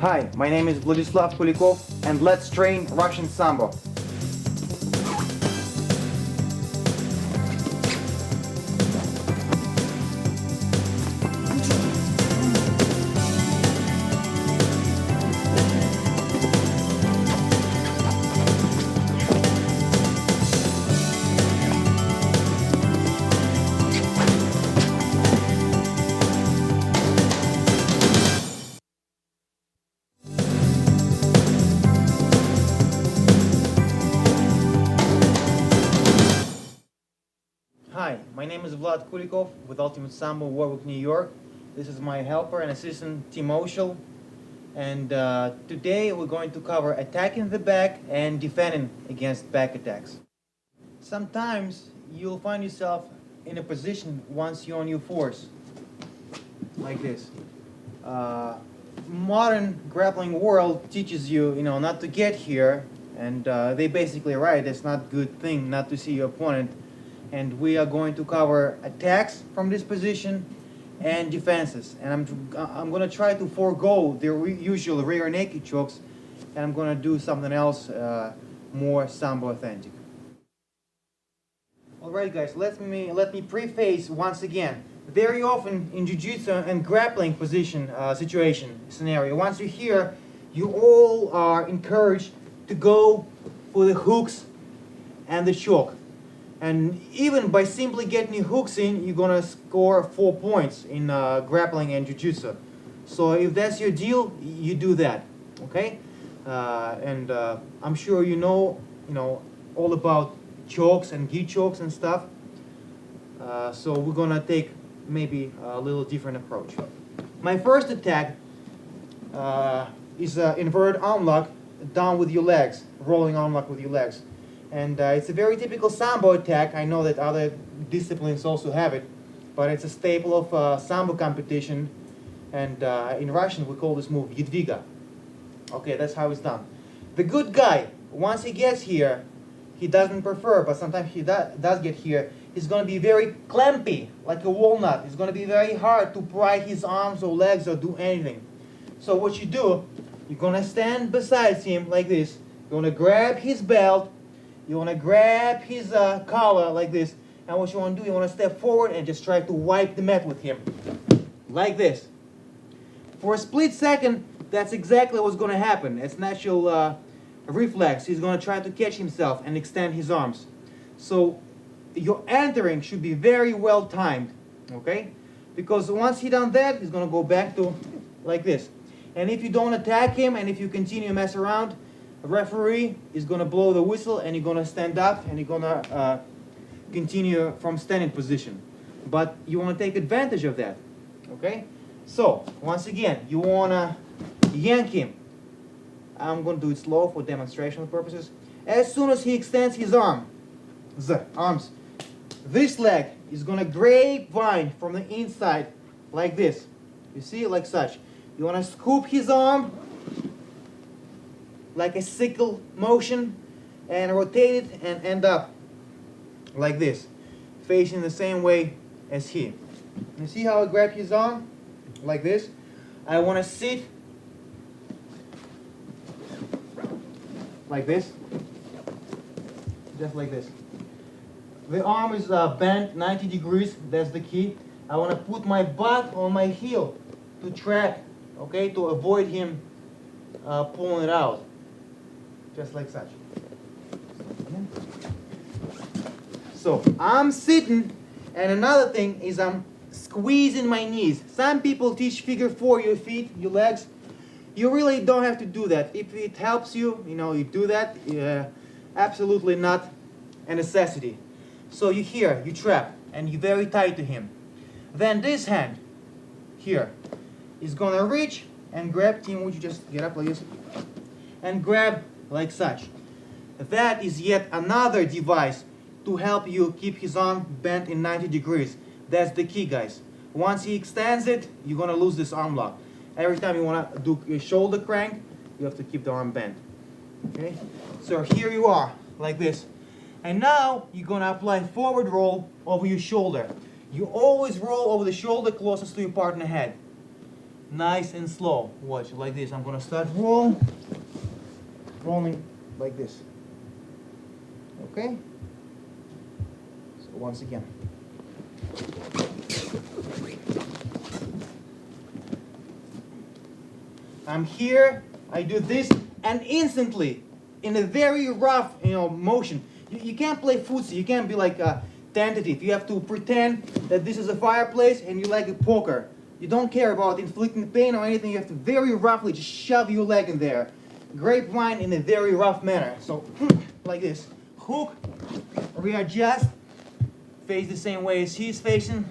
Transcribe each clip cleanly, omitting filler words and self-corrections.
Hi, my name is Vladislav Koulikov, and let's train Russian Sambo. Hi, my name is Vlad Koulikov with Ultimate Sambo, Warwick, New York. This is my helper and assistant, Tim Oshel. And today we're going to cover attacking the back and defending against back attacks. Sometimes you'll find yourself in a position once you're on your force, like this. Modern grappling world teaches you, not to get here, and they basically right. It's not a good thing not to see your opponent. And we are going to cover attacks from this position and defenses. And I'm going to try to forego the usual rear naked chokes, and I'm going to do something else more Sambo authentic. Alright guys, let me preface once again. Very often in jiu-jitsu and grappling position situation scenario, once you're here, you all are encouraged to go for the hooks and the choke. And even by simply getting your hooks in, you're gonna score 4 points in grappling and jiu-jitsu. So if that's your deal, you do that, okay? And I'm sure you know all about chokes and gi chokes and stuff. So we're gonna take maybe a little different approach. My first attack is inverted arm lock, down with your legs, rolling arm lock with your legs. And it's a very typical Sambo attack. I know that other disciplines also have it, but it's a staple of Sambo competition. And in Russian, we call this move Yedviga. Okay, that's how it's done. The good guy, once he gets here, he doesn't prefer, but sometimes he does get here, he's going to be very clampy, like a walnut. It's going to be very hard to pry his arms or legs or do anything. So what you do, you're going to stand beside him like this. You're going to grab his belt. You want to grab his collar like this, and what you want to do, you want to step forward and just try to wipe the mat with him, like this. For a split second, that's exactly what's going to happen. It's natural reflex. He's going to try to catch himself and extend his arms. So your entering should be very well timed, okay? Because once he done that, he's going to go back to like this. And if you don't attack him, and if you continue to mess around, the referee is going to blow the whistle, and you're going to stand up, and you're going to continue from standing position. But you want to take advantage of that, okay? So, once again, you want to yank him. I'm going to do it slow for demonstrational purposes. As soon as he extends his arms, this leg is going to grapevine from the inside like this. You see, like such. You want to scoop his arm like a sickle motion, and rotate it and end up like this, facing the same way as he. You see how I grab his arm? Like this. I want to sit like this, just like this. The arm is bent 90 degrees, that's the key. I want to put my butt on my heel to track, okay, to avoid him pulling it out. Just like such. So I'm sitting, and another thing is I'm squeezing my knees. Some people teach figure 4, your feet, your legs. You really don't have to do that. If it helps you, you do that. Absolutely not a necessity. So you here, you trap, and you're very tight to him. Then this hand here is gonna reach and grab. Tim, would you just get up like this and grab like such. That is yet another device to help you keep his arm bent in 90 degrees. That's the key, guys. Once he extends it, you're going to lose this arm lock. Every time you want to do a shoulder crank, you have to keep the arm bent. Okay? So here you are, like this. And now you're going to apply forward roll over your shoulder. You always roll over the shoulder closest to your partner head. nice and slow. Watch, like this. I'm gonna start rolling like this. Okay? So once again. I'm here, I do this, and instantly, in a very rough, motion. You can't play footsie, you can't be like tentative. You have to pretend that this is a fireplace and you like a poker. You don't care about inflicting pain or anything. You have to very roughly just shove your leg in there. Grapevine in a very rough manner. So, like this. Hook, readjust, face the same way as he's facing.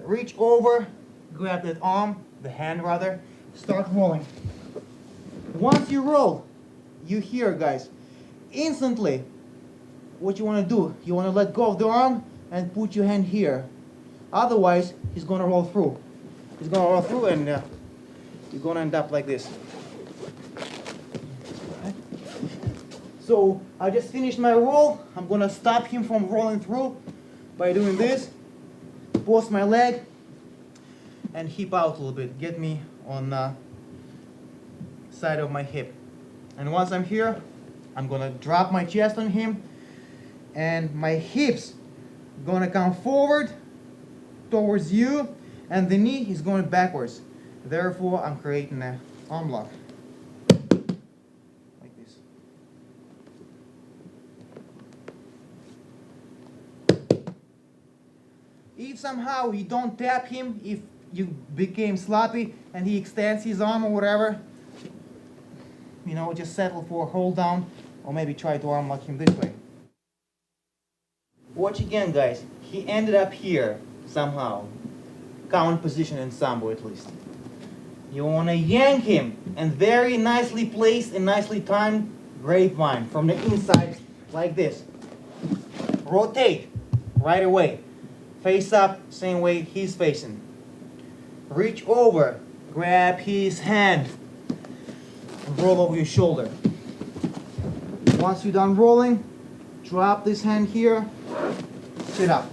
Reach over, grab that arm, the hand rather, start rolling. Once you roll, you hear, guys, instantly, what you want to do, you want to let go of the arm and put your hand here. Otherwise, he's going to roll through. He's going to roll through and you're going to end up like this. So I just finished my roll. I'm going to stop him from rolling through by doing this. Post my leg and hip out a little bit. Get me on the side of my hip. And once I'm here, I'm going to drop my chest on him. And my hips gonna come forward towards you, and the knee is going backwards. Therefore, I'm creating an arm lock. Like this. If somehow you don't tap him, if you became sloppy and he extends his arm or whatever, just settle for a hold down, or maybe try to arm lock him this way. Watch again, guys. He ended up here somehow. Common position in Sambo, at least. You want to yank him and very nicely placed and nicely timed grapevine from the inside like this. Rotate right away. Face up, same way he's facing. Reach over, grab his hand, and roll over your shoulder. Once you're done rolling, drop this hand here, sit up,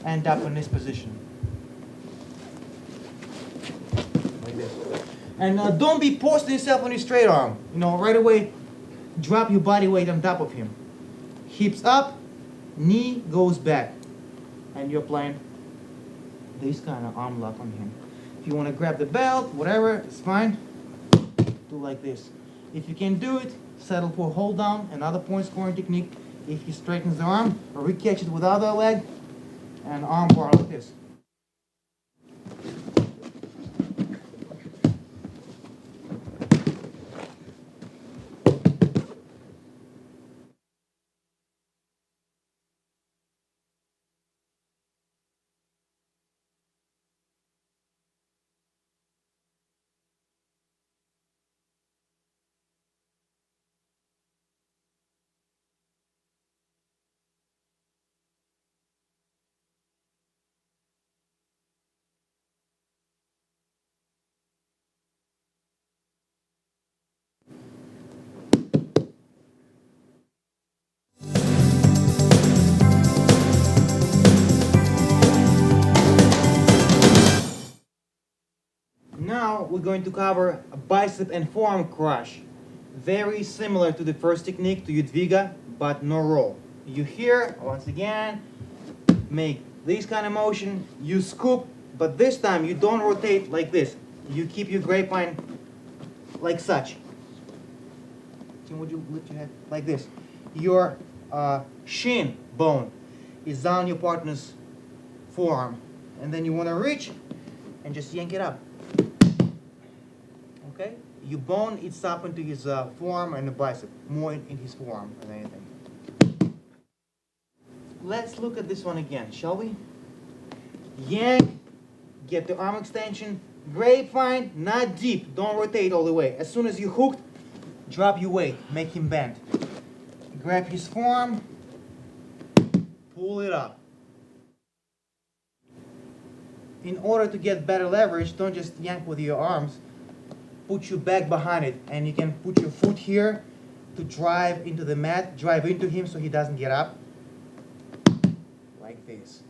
end up in this position. Like this. And don't be posting yourself on your straight arm. Right away, drop your body weight on top of him. Hips up, knee goes back. And you're playing this kind of arm lock on him. If you want to grab the belt, whatever, it's fine. Do like this. If you can do it, settle for hold down, another point scoring technique. If he straightens the arm, or re-catch it with the other leg, and arm bar like this. Now we're going to cover a bicep and forearm crush. Very similar to the first technique, to Udviga, but no roll. You here, once again, make this kind of motion, you scoop, but this time you don't rotate like this. You keep your grapevine like such. Would you lift your head like this? Your shin bone is on your partner's forearm. And then you want to reach and just yank it up. Okay? Your bone is up into his forearm and the bicep, more in his forearm than anything. Let's look at this one again, shall we? Yank, get the arm extension, grapevine, not deep, don't rotate all the way. As soon as you hooked, drop your weight, make him bend. Grab his forearm, pull it up. In order to get better leverage, don't just yank with your arms. Put your back behind it, and you can put your foot here to drive into the mat, drive into him so he doesn't get up. Like this.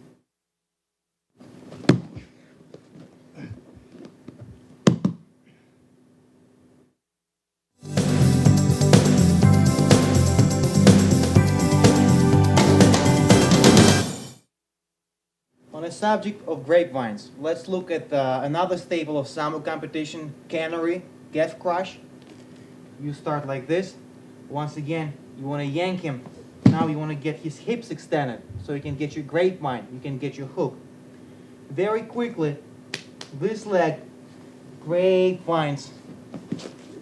subject of grapevines, let's look at another staple of Sambo competition, cannery, calf crush. You start like this. Once again, you want to yank him. Now you want to get his hips extended so you can get your grapevine, you can get your hook. Very quickly, this leg grapevines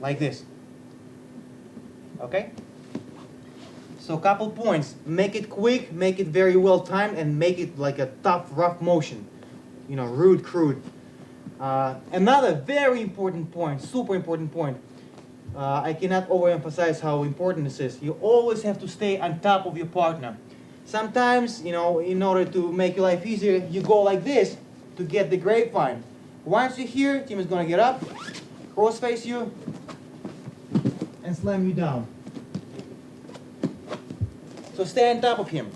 like this. Okay? So a couple points. Make it quick, make it very well timed, and make it like a tough, rough motion. You know, rude, crude. Another very important point, super important point. I cannot overemphasize how important this is. You always have to stay on top of your partner. Sometimes, you know, in order to make your life easier, you go like this to get the grapevine. Once you're here, Tim is going to get up, cross face you, and slam you down. So stay on top of him.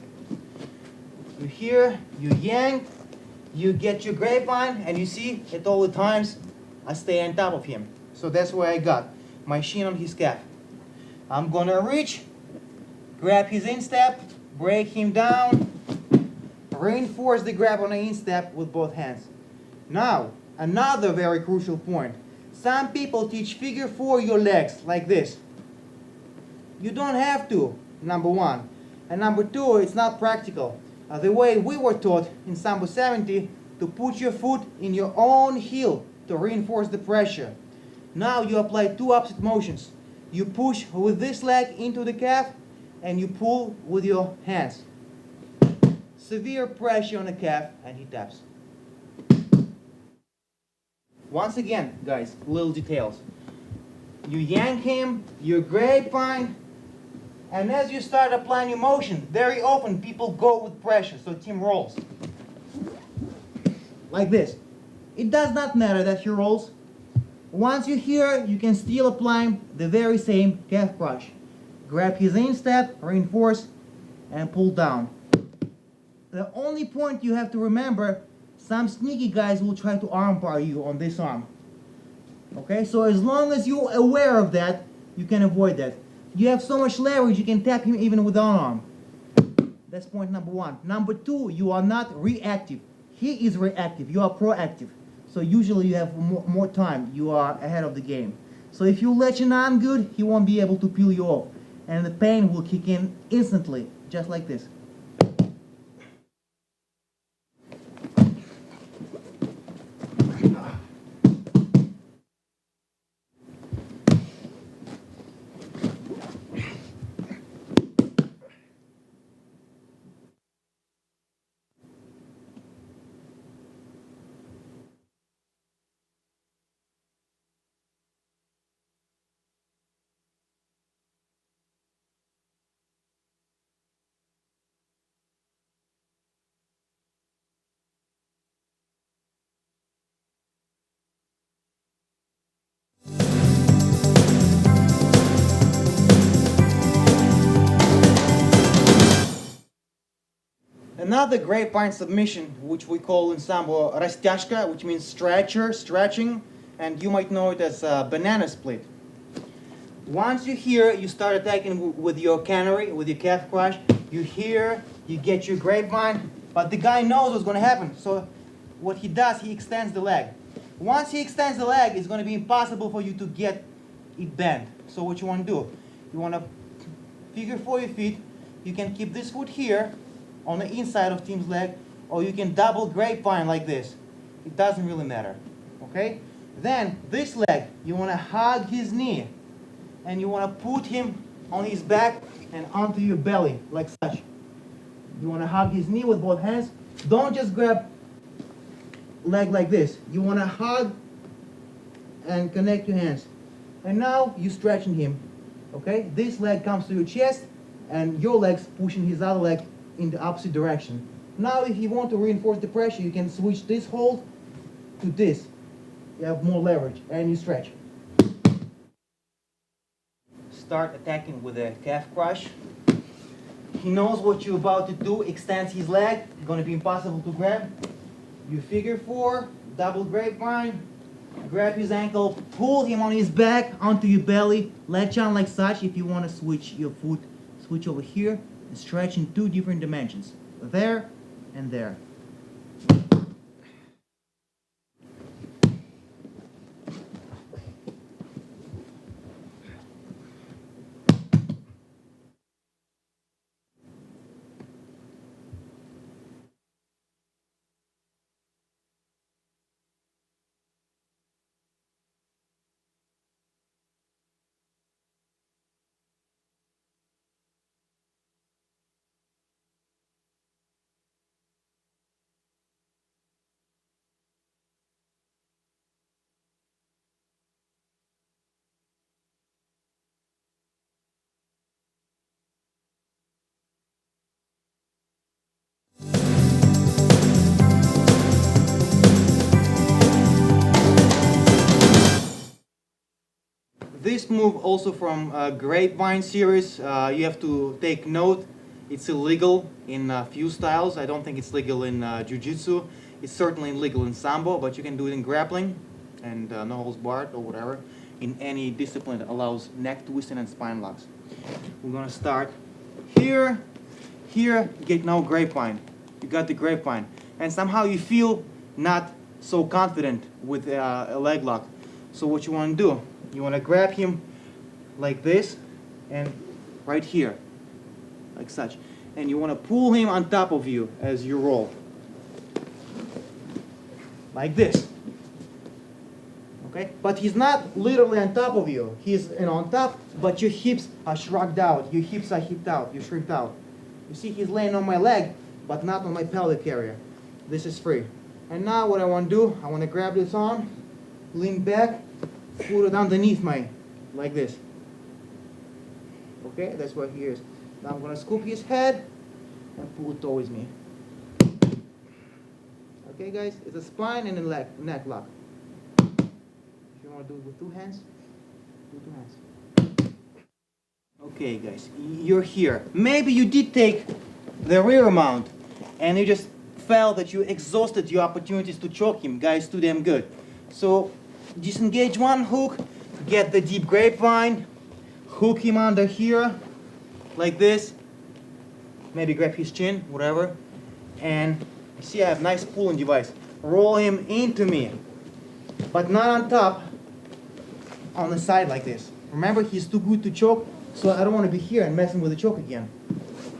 You here, you yank, you get your grapevine, and you see, at all the times, I stay on top of him. So that's where I got my shin on his calf. I'm gonna reach, grab his instep, break him down, reinforce the grab on the instep with both hands. Now, another very crucial point. Some people teach figure 4 your legs like this. You don't have to, number one. And number two, it's not practical. The way we were taught in Sambo 70, to put your foot in your own heel to reinforce the pressure. Now you apply two opposite motions. You push with this leg into the calf and you pull with your hands. Severe pressure on the calf and he taps. Once again, guys, little details. You yank him, you grapevine, and as you start applying your motion, very often people go with pressure, so Tim rolls. Like this. It does not matter that he rolls. Once you're here, you can still apply the very same calf crush. Grab his instep, reinforce, and pull down. The only point you have to remember, some sneaky guys will try to armbar you on this arm. Okay, so as long as you're aware of that, you can avoid that. You have so much leverage, you can tap him even with one arm. That's point number one. Number two, you are not reactive. He is reactive, you are proactive. So usually you have more time, you are ahead of the game. So if you let your arm good, he won't be able to peel you off. And the pain will kick in instantly, just like this. Another grapevine submission, which we call in Sambo rastяжка, which means stretching, and you might know it as a banana split. Once you're here, you start attacking with your cannery, with your calf crush. You're here, you get your grapevine, but the guy knows what's going to happen. So what he does, he extends the leg. Once he extends the leg, it's going to be impossible for you to get it bent. So what you want to do, you want to figure 4 your feet. You can keep this foot here, on the inside of Tim's leg, or you can double grapevine like this. It doesn't really matter. Okay? Then this leg, you want to hug his knee and you want to put him on his back and onto your belly like such. You want to hug his knee with both hands. Don't just grab leg like this. You want to hug and connect your hands. And now you're stretching him. Okay? This leg comes to your chest and your leg's pushing his other leg in the opposite direction. Now if you want to reinforce the pressure, you can switch this hold to this. You have more leverage and you stretch. Start attacking with a calf crush. He knows what you're about to do, extends his leg, it's going to be impossible to grab. You figure 4, double grapevine, grab his ankle, pull him on his back onto your belly, latch on like such. If you want to switch your foot, switch over here. Stretch in 2 different dimensions, there and there. This move also from Grapevine series, you have to take note. It's illegal in a few styles. I don't think it's legal in Jiu-Jitsu. It's certainly illegal in Sambo, but you can do it in grappling and no holds barred or whatever. In any discipline that allows neck twisting and spine locks. We're gonna start here, here, get no grapevine. You got the grapevine. And somehow you feel not so confident with a leg lock. So what you wanna do, you wanna grab him like this and right here, like such. And you wanna pull him on top of you as you roll. Like this. Okay? But he's not literally on top of you. He's on top, but your hips are shrugged out. Your hips are hipped out. You're shrinked out. You see, he's laying on my leg, but not on my pelvic area. This is free. And now what I want to do, I want to grab this arm, lean back, put it underneath my, like this. Okay? That's what he is. Now I'm going to scoop his head and pull it towards me. Okay, guys? It's a spine and a neck lock. You want to do it with two hands? Do two hands. Okay, guys, you're here. Maybe you did take the rear mount and you just felt that you exhausted your opportunities to choke him. Guys, too damn good. So disengage one hook, get the deep grapevine, hook him under here, like this. Maybe grab his chin, whatever. And see, I have nice pulling device. Roll him into me, but not on top. On the side like this. Remember, he's too good to choke, so I don't want to be here and messing with the choke again.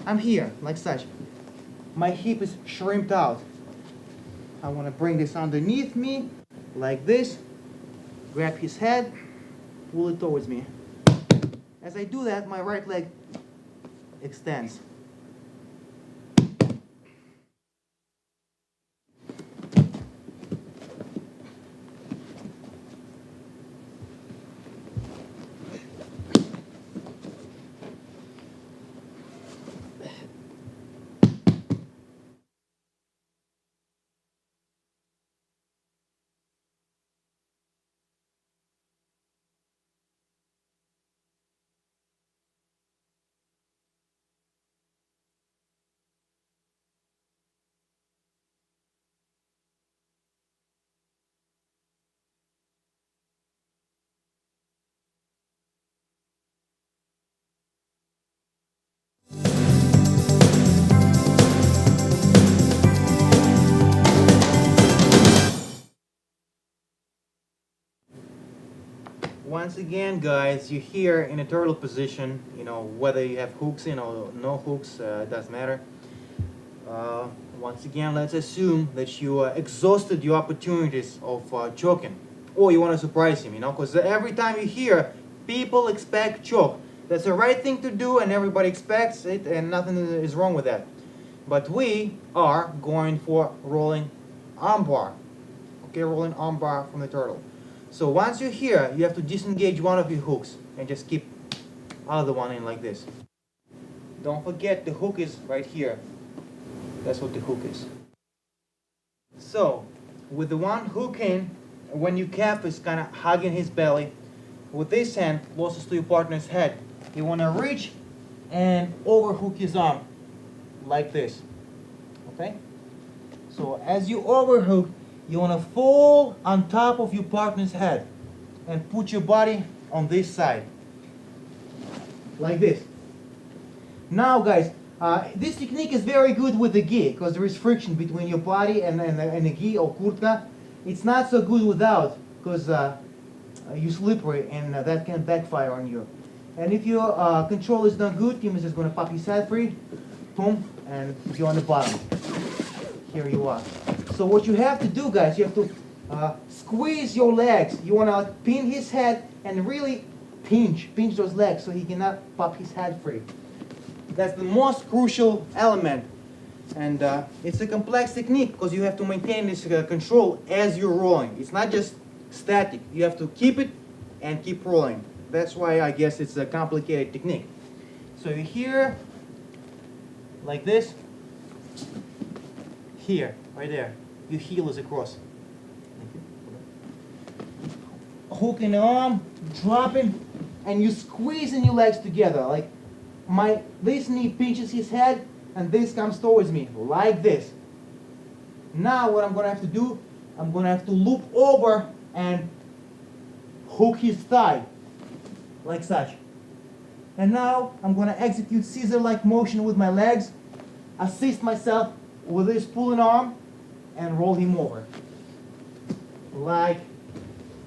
I'm here, like such. My hip is shrimped out. I want to bring this underneath me, like this. Grab his head, pull it towards me. As I do that, my right leg extends. Once again, guys, you're here in a turtle position. You know, whether you have hooks in or no hooks, doesn't matter. Once again, let's assume that you exhausted your opportunities of choking, or you want to surprise him. You know, because every time you hear, people expect choke. That's the right thing to do, and everybody expects it, and nothing is wrong with that. But we are going for rolling armbar. Okay, rolling armbar from the turtle. So once you're here, you have to disengage one of your hooks and just keep other one in like this. Don't forget the hook is right here. That's what the hook is. So with the one hook in, when your calf is kind of hugging his belly, with this hand closest to your partner's head, you want to reach and overhook his arm like this. Okay? So as you overhook, you want to fall on top of your partner's head and put your body on this side. Like this. Now guys, this technique is very good with the gi because there is friction between your body and the gi or kurtka. It's not so good without because you're slippery and that can backfire on you. And if your control is not good, Tim is just going to pop his head free, boom, and you're on the bottom. Here you are. So what you have to do, guys, you have to squeeze your legs. You want to pin his head and really pinch those legs so he cannot pop his head free. That's the most crucial element. And it's a complex technique because you have to maintain this control as you're rolling. It's not just static. You have to keep it and keep rolling. That's why I guess it's a complicated technique. So you're here, like this. Here, right there. Your heel is across. Hook in the arm, dropping, and you squeezing your legs together. Like this knee pinches his head, and this comes towards me, like this. Now what I'm gonna have to do, I'm gonna have to loop over and hook his thigh, like such. And now I'm gonna execute scissor-like motion with my legs, assist myself with this pulling arm, and roll him over. Like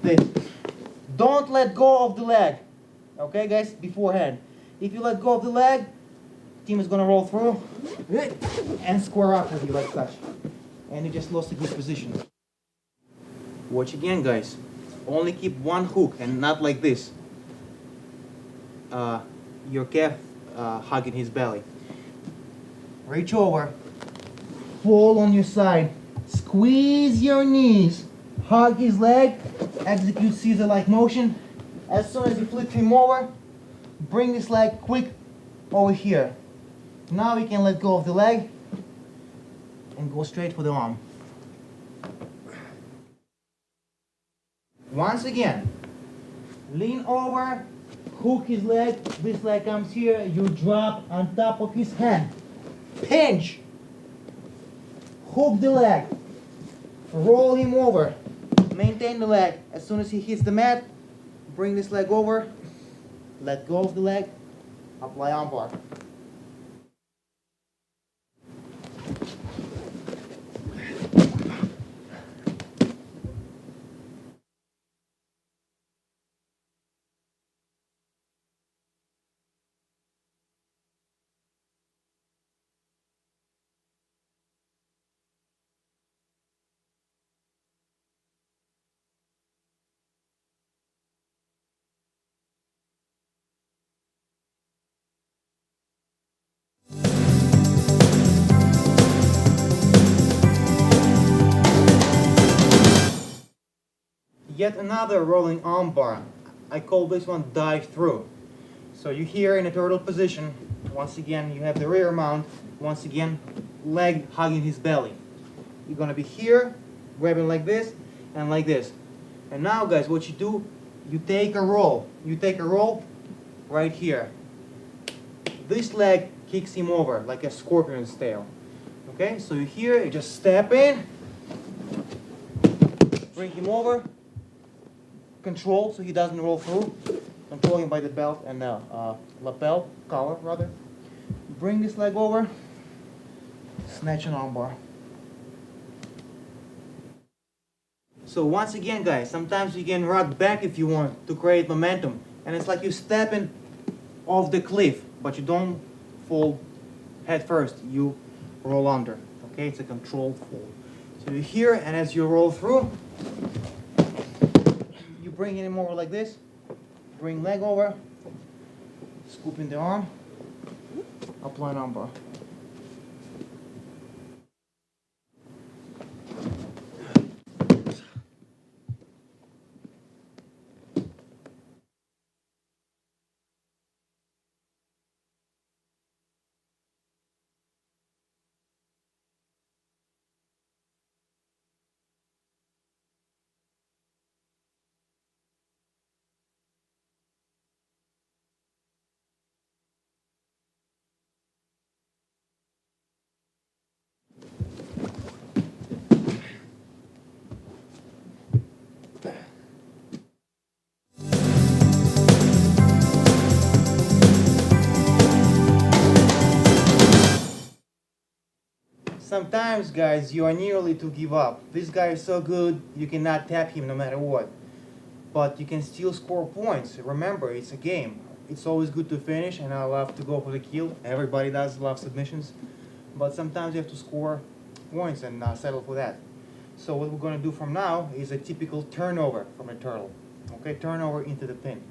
this. Don't let go of the leg. Okay, guys, beforehand. If you let go of the leg, team is gonna roll through and square up with you like such. And you just lost a good position. Watch again, guys. Only keep one hook and not like this. Your calf hugging his belly. Reach over, fall on your side, squeeze your knees, hug his leg, execute scissor-like motion. As soon as you flip him over, bring this leg quick over here. Now you can let go of the leg and go straight for the arm. Once again, lean over, hook his leg, this leg comes here, you drop on top of his hand. Pinch, hook the leg, roll him over, maintain the leg. As soon as he hits the mat, bring this leg over, let go of the leg, apply armbar. Yet another rolling arm bar. I call this one dive through. So you're here in a turtle position. Once again, you have the rear mount. Once again, leg hugging his belly. You're gonna be here, grabbing like this and like this. And now, guys, what you do, you take a roll. You take a roll right here. This leg kicks him over like a scorpion's tail. Okay, so you're here, you just step in, bring him over. Control so he doesn't roll through. Control him by the belt and lapel, collar rather. Bring this leg over. Snatch an armbar. So once again, guys, sometimes you can rock back if you want to create momentum. And it's like you're stepping off the cliff, but you don't fall head first. You roll under. Okay, it's a controlled fall. So you're here, and as you roll through, bring him over like this, bring leg over, scoop in the arm, apply an armbar. Sometimes, guys, you are nearly to give up. This guy is so good, you cannot tap him no matter what. But you can still score points. Remember, it's a game. It's always good to finish, and I love to go for the kill. Everybody does love submissions. But sometimes you have to score points and settle for that. So what we're going to do from now is a typical turnover from a turtle. Okay, turnover into the pin.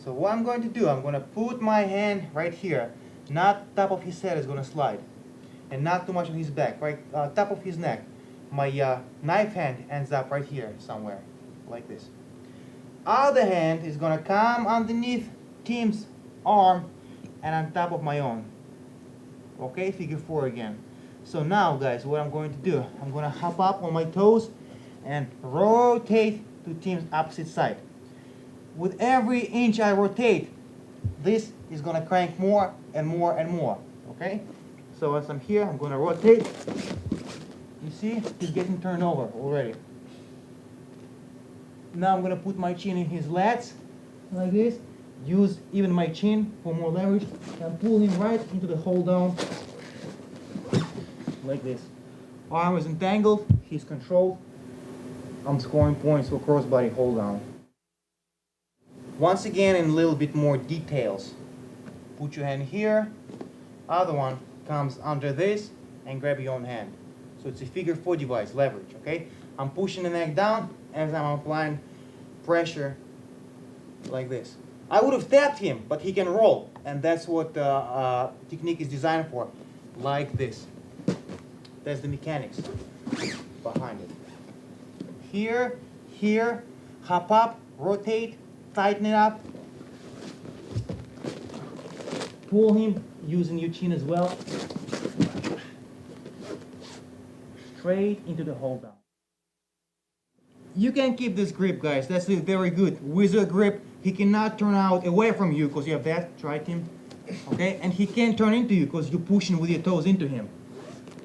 So what I'm going to do, I'm going to put my hand right here. Not top of his head is going to slide. And not too much on his back, right? Top of his neck. My knife hand ends up right here somewhere, like this. Other hand is gonna come underneath Tim's arm and on top of my own. Okay, figure 4 again. So now, guys, what I'm going to do, I'm gonna hop up on my toes and rotate to Tim's opposite side. with every inch I rotate, this is gonna crank more and more and more, okay? So as I'm here, I'm gonna rotate. You see, he's getting turned over already. Now I'm gonna put my chin in his lats, like this. Use even my chin for more leverage, and pull him right into the hold down, like this. Arm is entangled, he's controlled. I'm scoring points for crossbody hold down. Once again, in a little bit more details. Put your hand here, other one comes under this, and grab your own hand. So it's a figure 4 device, leverage, okay? I'm pushing the neck down as I'm applying pressure like this. I would have tapped him, but he can roll, and that's what the technique is designed for, like this. That's the mechanics behind it. Here, here, hop up, rotate, tighten it up, pull him using your chin as well, straight into the hold down. You can keep this grip, guys. That's very good. Wizard grip. He cannot turn out away from you because you have that. Try him. Okay? And he can't turn into you because you're pushing with your toes into him.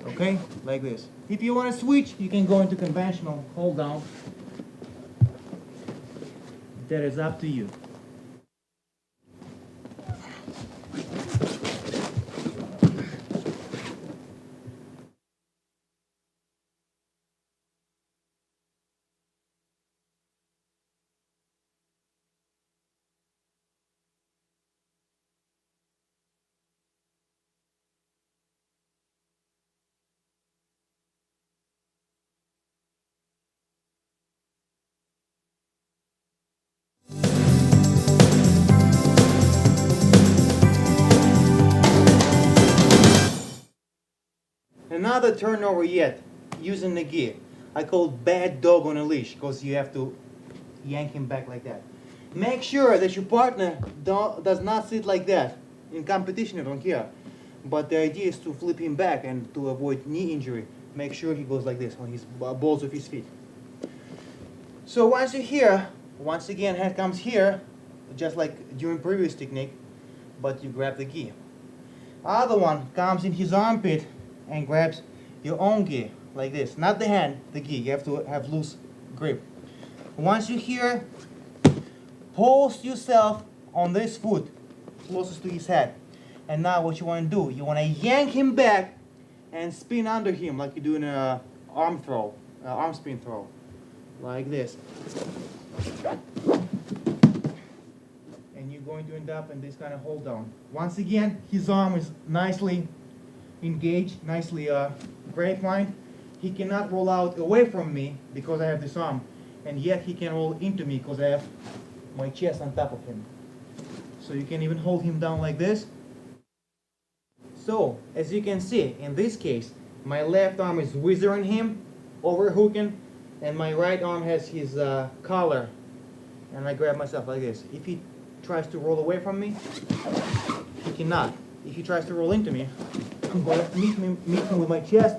Okay? Like this. If you want to switch, you can go into conventional hold down. That is up to you. Another turnover yet, using the gear. I call bad dog on a leash because you have to yank him back like that. Make sure that your partner does not sit like that. In competition, I don't care. But the idea is to flip him back and to avoid knee injury. Make sure he goes like this on his balls of his feet. So once you're here, once again, hand comes here, just like during previous technique, but you grab the gi. Other one comes in his armpit and grabs your own gi, like this. Not the hand, the gi. You have to have loose grip. Once you're here, post yourself on this foot, closest to his head. And now what you want to do, you want to yank him back and spin under him like you're doing an arm throw, arm spin throw, like this. And you're going to end up in this kind of hold down. Once again, his arm is nicely engaged, nicely grapelined. He cannot roll out away from me because I have this arm, and yet he can roll into me because I have my chest on top of him. So you can even hold him down like this. So, as you can see, in this case, my left arm is withering him, overhooking, and my right arm has his collar, and I grab myself like this. If he tries to roll away from me, he cannot. If he tries to roll into me, I'm going to meet him with my chest,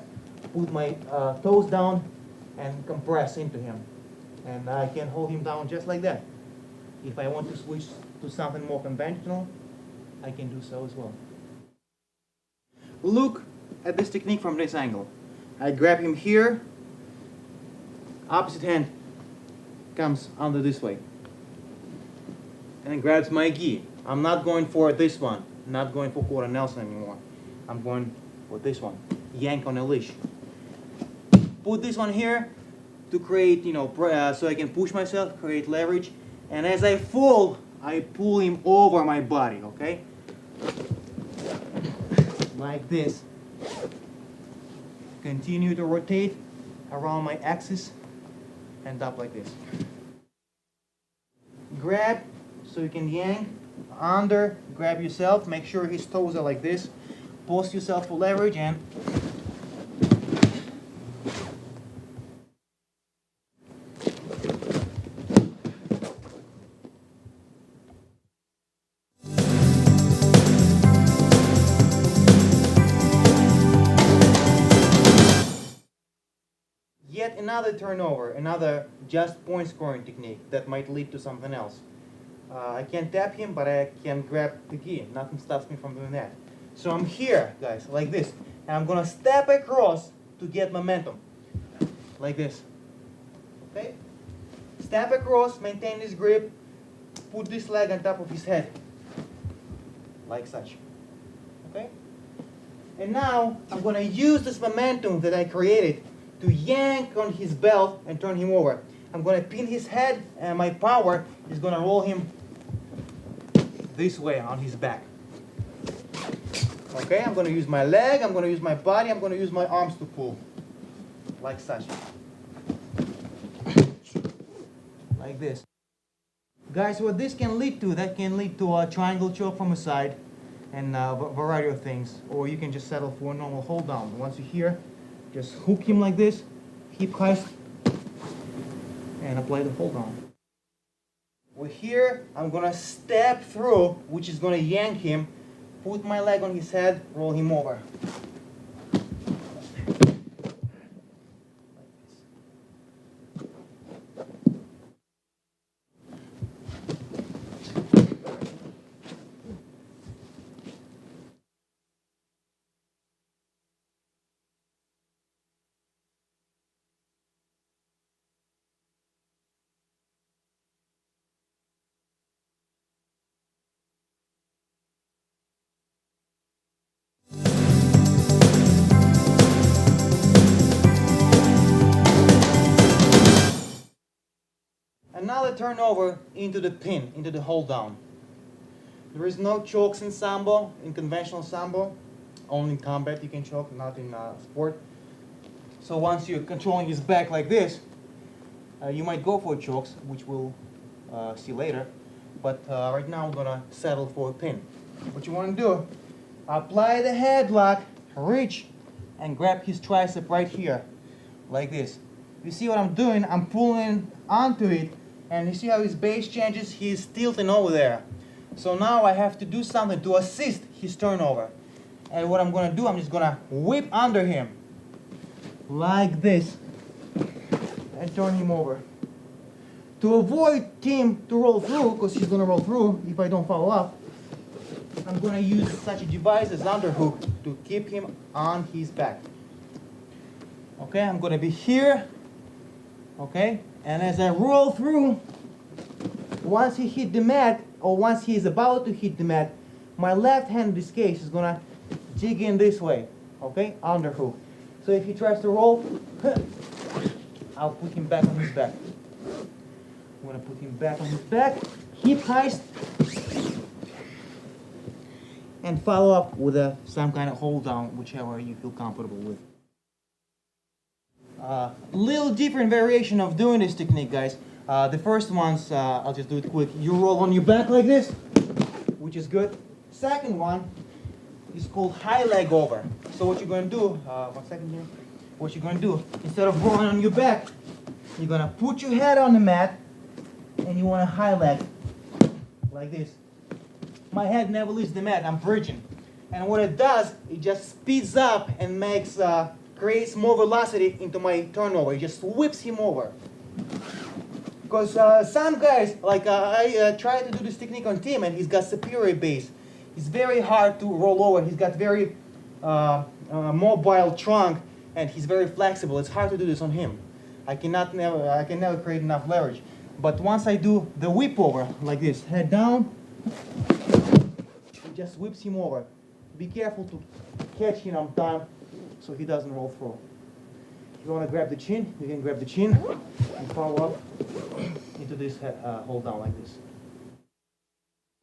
put my toes down, and compress into him. And I can hold him down just like that. If I want to switch to something more conventional, I can do so as well. Look at this technique from this angle. I grab him here, opposite hand comes under this way, and grabs my gi. I'm not going for this one, not going for quarter Nelson anymore. I'm going for this one, yank on a leash. Put this one here to create, so I can push myself, create leverage, and as I fall, I pull him over my body, okay? Like this. Continue to rotate around my axis and up like this. Grab so you can yank under, grab yourself, make sure his toes are like this. Post yourself for leverage and yet another turnover, another just point scoring technique that might lead to something else. I can't tap him, but I can grab the key. Nothing stops me from doing that. So I'm here, guys, like this. And I'm gonna step across to get momentum. Like this. Okay? Step across, maintain this grip, put this leg on top of his head. Like such. Okay? And now I'm gonna use this momentum that I created to yank on his belt and turn him over. I'm gonna pin his head, and my power is gonna roll him this way on his back. Okay, I'm gonna use my leg, I'm gonna use my body, I'm gonna use my arms to pull. Like such. Like this. Guys, what this can lead to, that can lead to a triangle choke from a side and a variety of things. Or you can just settle for a normal hold down. Once you're here, just hook him like this, hip heist, and apply the hold down. We're here, I'm gonna step through, which is gonna yank him, put my leg on his head, roll him over. And now the turnover into the pin, into the hold down. There is no chokes in Sambo, in conventional Sambo. Only in combat you can choke, not in sport. So once you're controlling his back like this, you might go for chokes, which we'll see later. But right now I'm gonna settle for a pin. What you wanna do, apply the headlock, reach, and grab his tricep right here, like this. You see what I'm doing? I'm pulling onto it, and you see how his base changes? He's tilting over there. So now I have to do something to assist his turnover. And what I'm gonna do, I'm just gonna whip under him, like this, and turn him over. To avoid him to roll through, because he's gonna roll through if I don't follow up, I'm gonna use such a device as underhook to keep him on his back. Okay, I'm gonna be here. Okay, and as I roll through, once he hit the mat, or once he is about to hit the mat, my left hand in this case is gonna jig in this way. Okay, underhook. So if he tries to roll, I'll put him back on his back. I'm gonna put him back on his back, hip heist, and follow up with some kind of hold down, whichever you feel comfortable with. Little different variation of doing this technique, guys. The first ones, I'll just do it quick. You roll on your back like this, which is good. Second one is called high leg over. So what you're going to do, 1 second here. What you're going to do, instead of rolling on your back, you're going to put your head on the mat, and you want to high leg, like this. My head never leaves the mat, I'm bridging. And what it does, it just speeds up and makes, creates more velocity into my turnover. It just whips him over. Because some guys, like I tried to do this technique on Tim, and he's got superior base. It's very hard to roll over. He's got very mobile trunk, and he's very flexible. It's hard to do this on him. I can never create enough leverage. But once I do the whip over, like this, head down, it just whips him over. Be careful to catch him on time so he doesn't roll through. If you want to grab the chin, you can grab the chin and follow up into this hold down like this.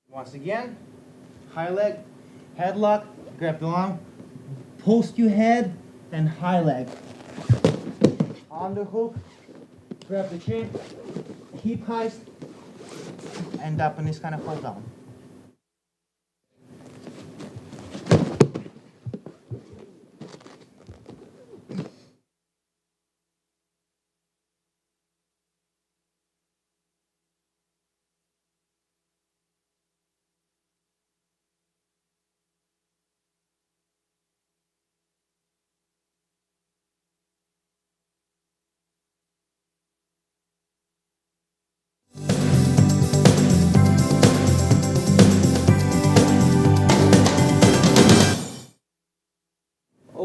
Once again, high leg, headlock, grab the arm, post your head, and high leg. Underhook, grab the chin, hip heist, end up in this kind of hold down.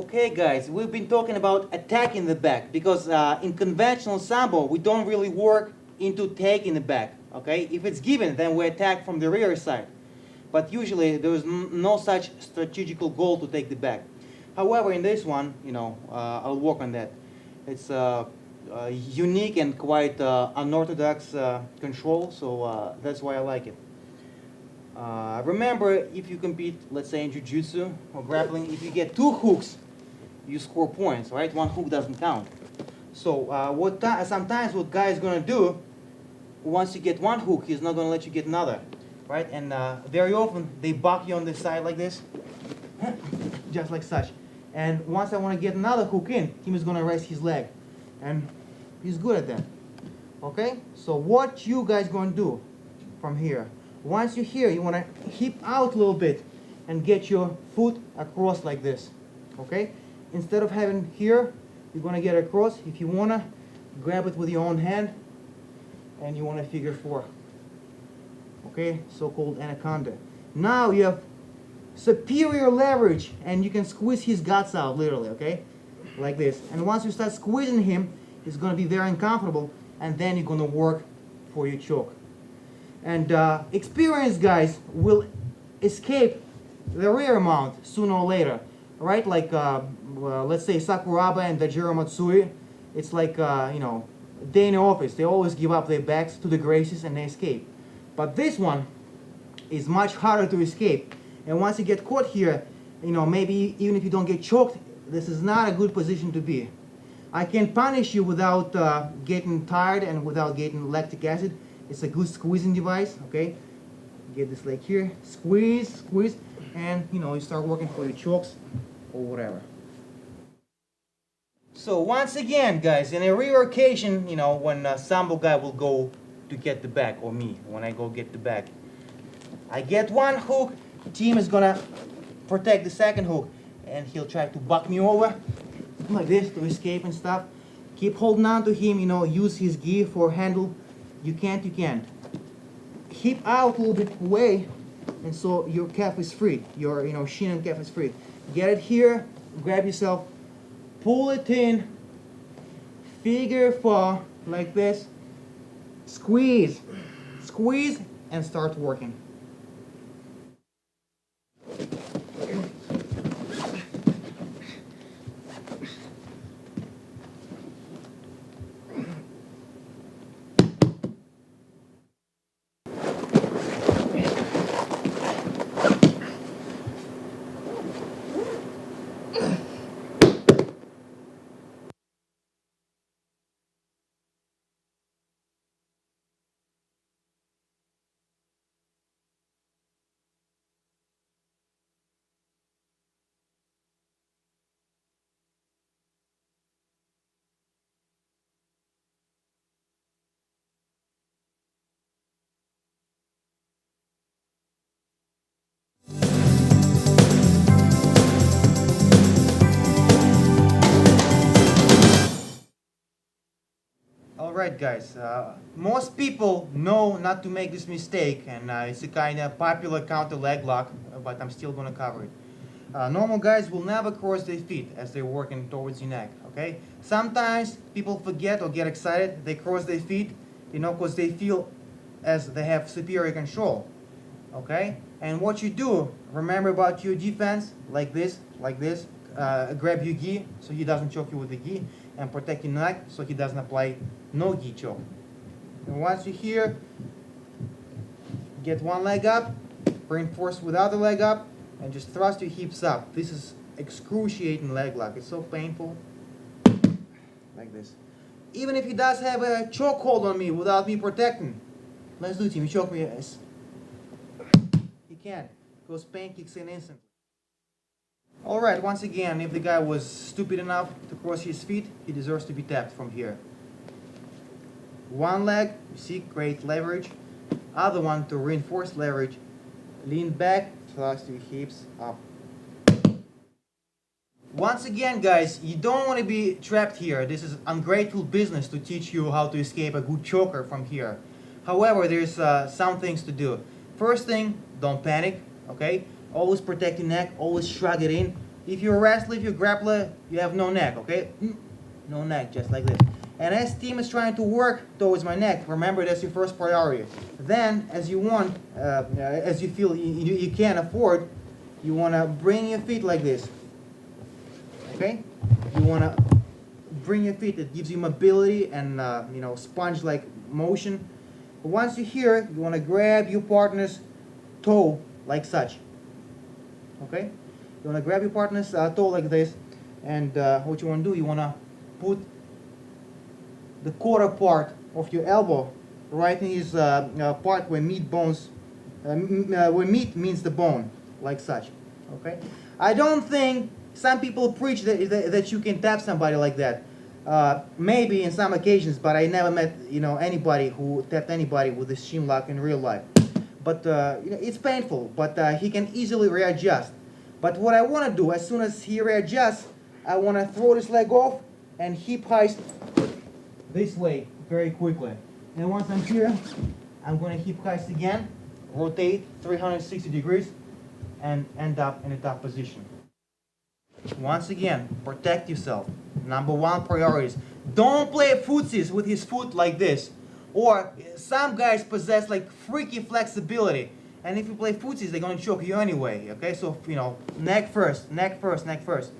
Okay guys, we've been talking about attacking the back because in conventional Sambo we don't really work into taking the back, okay? If it's given, then we attack from the rear side. But usually there is no such strategical goal to take the back. However, in this one, I'll work on that. It's a unique and quite unorthodox control, so that's why I like it. Remember, if you compete, let's say in jiu-jitsu or grappling, if you get 2 hooks, you score points, right? 1 hook doesn't count. So sometimes what guy is going to do, once you get 1 hook, he's not going to let you get another, right? And very often they buck you on the side like this, just like such. And once I want to get another hook in, him is going to raise his leg, and he's good at that. Okay? So what you guys going to do from here? Once you're here, you want to hip out a little bit and get your foot across like this. Okay? Instead of having here, you're going to get across. If you want to, grab it with your own hand and you want to figure 4. Okay? So-called anaconda. Now you have superior leverage and you can squeeze his guts out literally, okay? Like this. And once you start squeezing him, it's going to be very uncomfortable, and then you're going to work for your choke. And experienced guys will escape the rear mount sooner or later, right? Like let's say Sakuraba and Dajiro Matsui. It's like day in the office. They always give up their backs to the Gracies and they escape. But this one is much harder to escape. And once you get caught here, maybe even if you don't get choked, this is not a good position to be. I can punish you without getting tired and without getting lactic acid. It's a good squeezing device, okay? Get this leg here, squeeze, squeeze, and you start working for your chokes or whatever. So once again, guys, in a rare occasion, when a Sambo guy will go to get the back, or me, when I go get the back, I get 1 hook, team is gonna protect the 2nd hook, and he'll try to buck me over like this to escape and stuff. Keep holding on to him, use his gi for handle. You can't. Hip out a little bit away, and so your calf is free. Your shin and calf is free. Get it here, grab yourself, pull it in, figure 4 like this, squeeze, squeeze, and start working. Alright guys, most people know not to make this mistake, and it's a kind of popular counter leg lock, but I'm still going to cover it. Normal guys will never cross their feet as they're working towards your neck, okay? Sometimes people forget or get excited, they cross their feet, because they feel as they have superior control, okay? And what you do, remember about your defense, like this, grab your gi so he doesn't choke you with the gi, and protect your neck so he doesn't apply no gi choke. And once you're here, get 1 leg up, reinforce with other leg up, and just thrust your hips up. This is excruciating leg lock. It's so painful. Like this. Even if he does have a choke hold on me without me protecting, let's do it. He choke me. He can't, because pain kicks in instantly. Alright, once again, if the guy was stupid enough to cross his feet, he deserves to be tapped from here. 1 leg, you see, great leverage. Other one to reinforce leverage. Lean back, thrust your hips up. Once again, guys, you don't want to be trapped here. This is ungrateful business to teach you how to escape a good choker from here. However, there's some things to do. First thing, don't panic, okay? Always protect your neck, always shrug it in. If you're a wrestler, if you're a grappler, you have no neck, okay? No neck, just like this. And as team is trying to work towards my neck, remember that's your first priority. Then, as you want, as you feel you can afford, you want to bring your feet like this. Okay? You want to bring your feet. It gives you mobility and sponge-like motion. But once you're here, you want to grab your partner's toe like such. Okay? You want to grab your partner's toe like this, and what you want to do, you want to put the quarter part of your elbow right in his part where meat bones, where meat means the bone, like such. Okay? I don't think some people preach that you can tap somebody like that. Maybe in some occasions, but I never met anybody who tapped anybody with this shin lock in real life. But it's painful, but he can easily readjust. But what I want to do, as soon as he readjusts, I want to throw this leg off and hip heist this way very quickly. And once I'm here, I'm going to hip heist again, rotate 360 degrees, and end up in a top position. Once again, protect yourself. Number one priorities. Don't play footsies with his foot like this. Or some guys possess like freaky flexibility. And if you play footsies, they're going to choke you anyway. Okay, so neck first, neck first, neck first.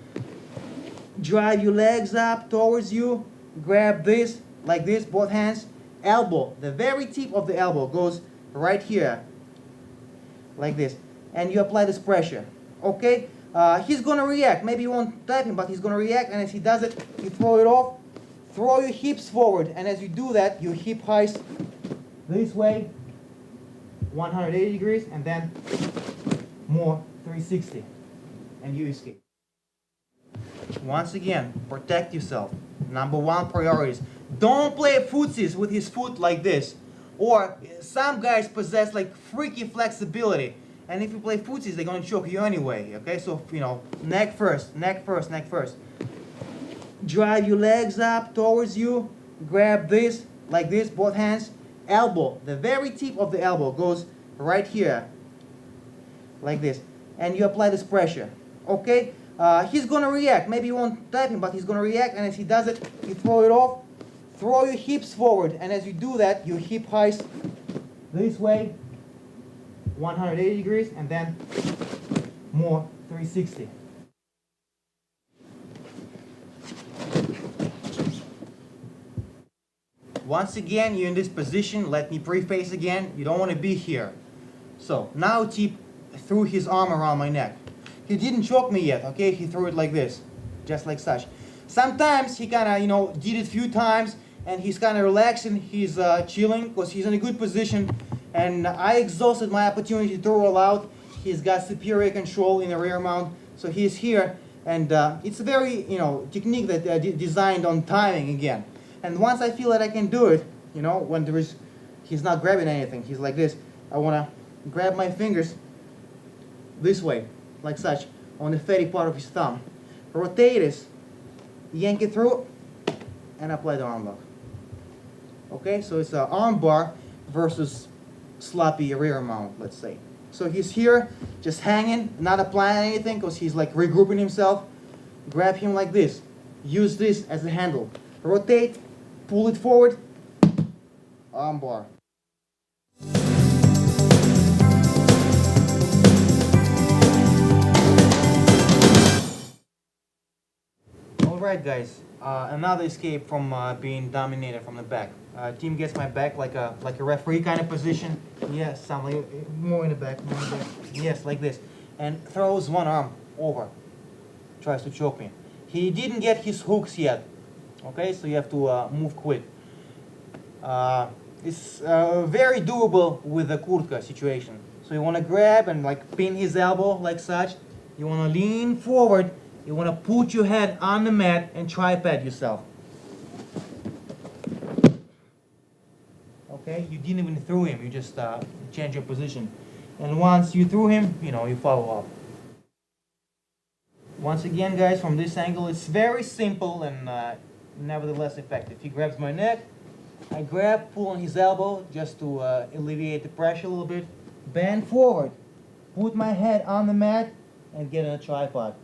Drive your legs up towards you. Grab this, like this, both hands. Elbow, the very tip of the elbow goes right here. Like this. And you apply this pressure. Okay? He's going to react. Maybe you won't tap him, but he's going to react. And as he does it, you throw it off. Throw your hips forward. And as you do that, you hip heist this way, 180 degrees, and then more 360. And you escape. Once again, protect yourself. Number one priorities. Don't play footsies with his foot like this. Or some guys possess like freaky flexibility. And if you play footsies, they're going to choke you anyway. Okay, so neck first, neck first, neck first. Drive your legs up towards you. Grab this, like this, both hands. Elbow, the very tip of the elbow goes right here. Like this. And you apply this pressure. Okay? He's going to react. Maybe you won't tap him, but he's going to react. And as he does it, you throw it off. Throw your hips forward. And as you do that, you hip heist this way, 180 degrees, and then more 360. Once again, you're in this position. Let me preface again. You don't want to be here. So now Tip threw his arm around my neck. He didn't choke me yet, okay? He threw it like this, just like such. Sometimes he kind of, did it a few times, and he's kind of relaxing. He's chilling because he's in a good position. And I exhausted my opportunity to throw all out. He's got superior control in the rear mount, so he's here. And it's a very, technique that designed on timing again. And once I feel that I can do it, when he's not grabbing anything, he's like this. I want to grab my fingers this way, like such, on the fatty part of his thumb. Rotate this, yank it through, and apply the arm lock. Okay, so it's an arm bar versus sloppy rear mount, let's say. So he's here, just hanging, not applying anything, because he's like regrouping himself. Grab him like this. Use this as a handle. Rotate, pull it forward, arm bar. Alright guys, another escape from being dominated from the back. Team gets my back like a referee kind of position. Yes, more in the back, more in the back. Yes, like this. And throws one arm over. Tries to choke me. He didn't get his hooks yet. Okay, so you have to move quick. It's very doable with the kurtka situation. So you want to grab and pin his elbow like such. You want to lean forward. You want to put your head on the mat and tripod yourself. Okay, you didn't even throw him. You just change your position. And once you threw him, you follow up. Once again, guys, from this angle, it's very simple and nevertheless effective. He grabs my neck. I grab, pull on his elbow just to alleviate the pressure a little bit. Bend forward. Put my head on the mat and get on a tripod.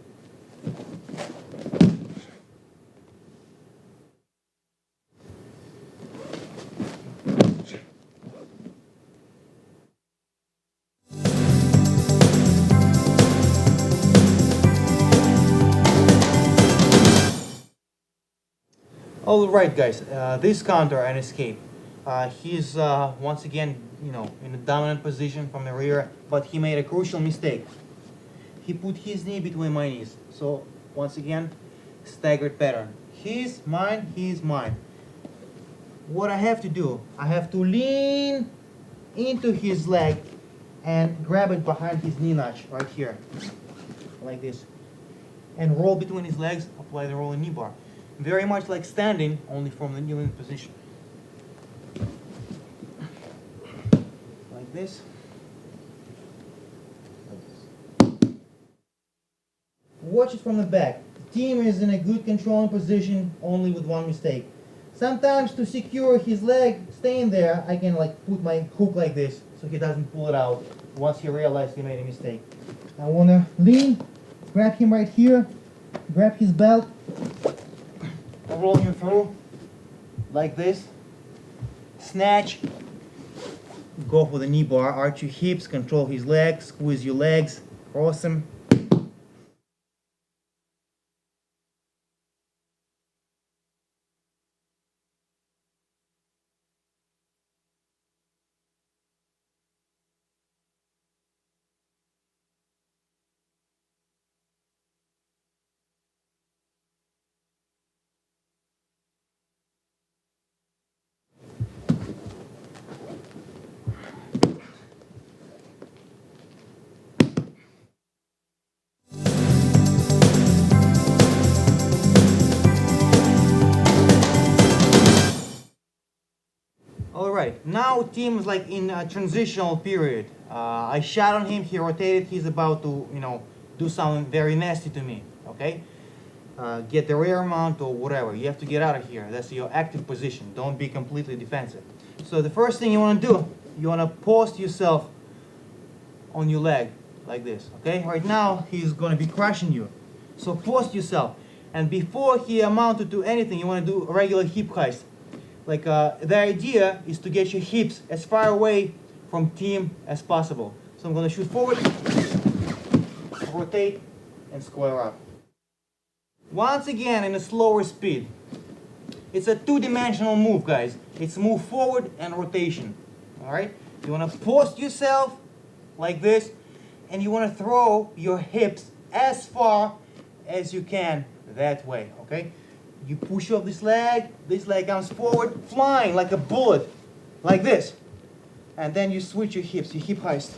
Alright guys, this counter and escape. He's once again, in a dominant position from the rear, but he made a crucial mistake. He put his knee between my knees. So once again, staggered pattern. He's mine, he's mine. What I have to do, I have to lean into his leg and grab it behind his knee notch right here, like this, and roll between his legs, apply the rolling knee bar. Very much like standing, only from the kneeling position. Like this. Watch it from the back. The team is in a good controlling position, only with one mistake. Sometimes to secure his leg staying there, I can put my hook like this, so he doesn't pull it out once he realizes he made a mistake. I want to lean, grab him right here, grab his belt, roll him through like this, snatch, go for the knee bar, arch your hips, control his legs, squeeze your legs, cross him. Alright, now team is in a transitional period. I shot on him, he rotated, he's about to, do something very nasty to me, okay? Get the rear mount or whatever, you have to get out of here. That's your active position, don't be completely defensive. So the first thing you want to do, you want to post yourself on your leg, like this, okay? Right now, he's going to be crushing you. So post yourself, and before he amounted to anything, you want to do a regular hip heist. The idea is to get your hips as far away from team as possible. So I'm going to shoot forward, rotate, and square up. Once again, in a slower speed. It's a two-dimensional move, guys. It's move forward and rotation. Alright? You want to post yourself like this, and you want to throw your hips as far as you can that way. Okay? You push off this leg comes forward, flying like a bullet, like this. And then you switch your hips, you hip heist.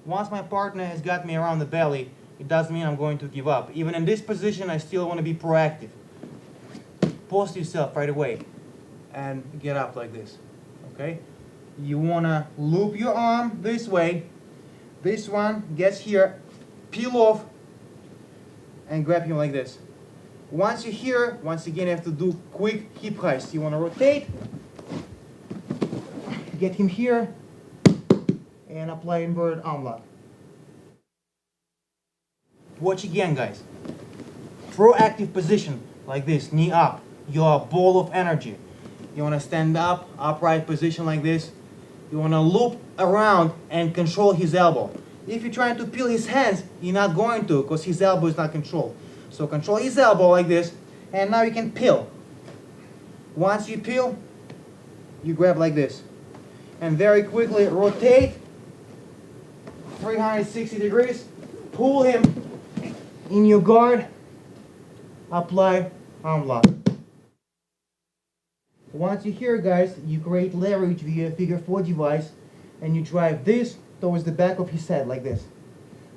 Once my partner has got me around the belly, it doesn't mean I'm going to give up. Even in this position, I still want to be proactive. Post yourself right away and get up like this, okay? You want to loop your arm this way. This one gets here, peel off, and grab him like this. Once you're here, once again, you have to do quick hip heist. You want to rotate, get him here, and apply inverted arm lock. Watch again, guys. Proactive position like this, knee up. You're a ball of energy. You want to stand up, upright position like this. You want to loop around and control his elbow. If you're trying to peel his hands, you're not going to, because his elbow is not controlled. So control his elbow like this, and now you can peel. Once you peel, you grab like this. And very quickly rotate 360 degrees, pull him in your guard, apply arm lock. Once you're here, guys, you create leverage via figure 4 device, and you drive this towards the back of his head like this.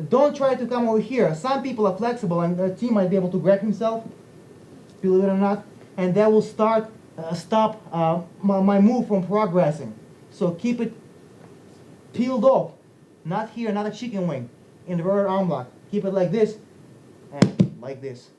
Don't try to come over here. Some people are flexible, and the team might be able to grab himself, believe it or not, and that will stop my move from progressing. So keep it peeled off. Not here, not a chicken wing. Inverted arm lock. Keep it like this and like this.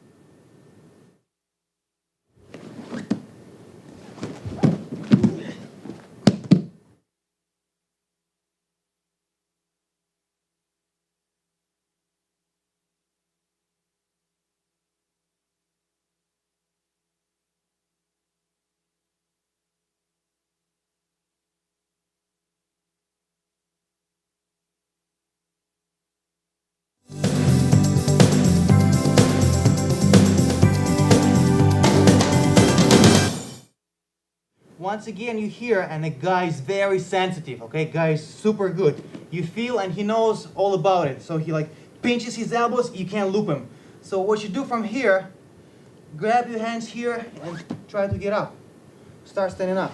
Once again, you hear, and the guy is very sensitive, okay? Guy is super good. You feel, and he knows all about it. So he like pinches his elbows, you can't loop him. So what you do from here, grab your hands here and try to get up. Start standing up.